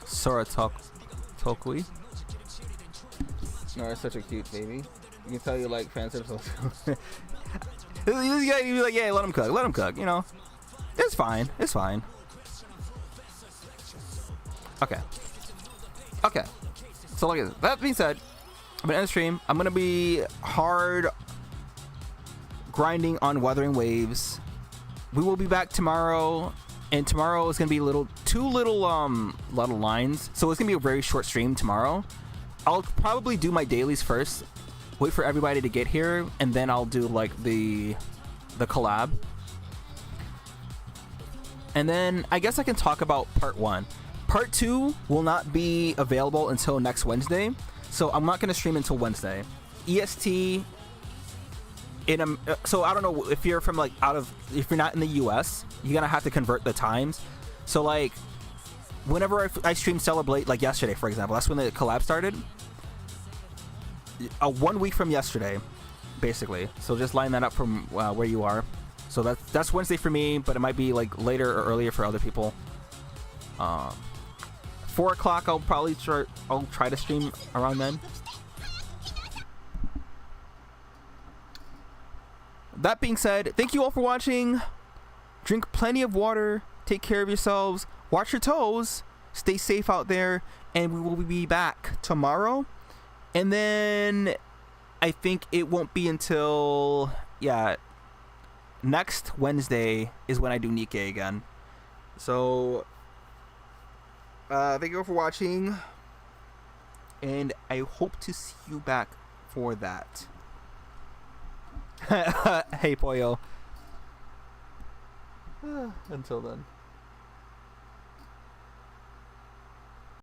Sora Tokui. No, it's such a cute baby. You can tell you like fan service. You be like, yeah, let him cook, you know. It's fine. Okay. So look at this. That being said, I'm gonna end the stream. I'm gonna be hard grinding on Wuthering Waves. We will be back tomorrow, and tomorrow is gonna be two little lines, so it's gonna be a very short stream tomorrow. I'll probably do my dailies first, wait for everybody to get here, and then I'll do like the collab. And then I guess I can talk about part 1. Part 2 will not be available until next Wednesday, so I'm not gonna stream until Wednesday. EST so I don't know if you're from like if you're not in the US, you're gonna have to convert the times. So like whenever I stream Celebrate, like yesterday for example, that's when the collab started. 1 week from yesterday, basically. So just line that up from where you are. So that's Wednesday for me, but it might be like later or earlier for other people. 4 o'clock I'll try to stream around then. That being said, thank you all for watching. Drink plenty of water, take care of yourselves, watch your toes, stay safe out there, and we will be back tomorrow. And then I think it won't be until next Wednesday is when I do Nikke again. So thank you all for watching, and I hope to see you back for that. Hey Pollo. Until then.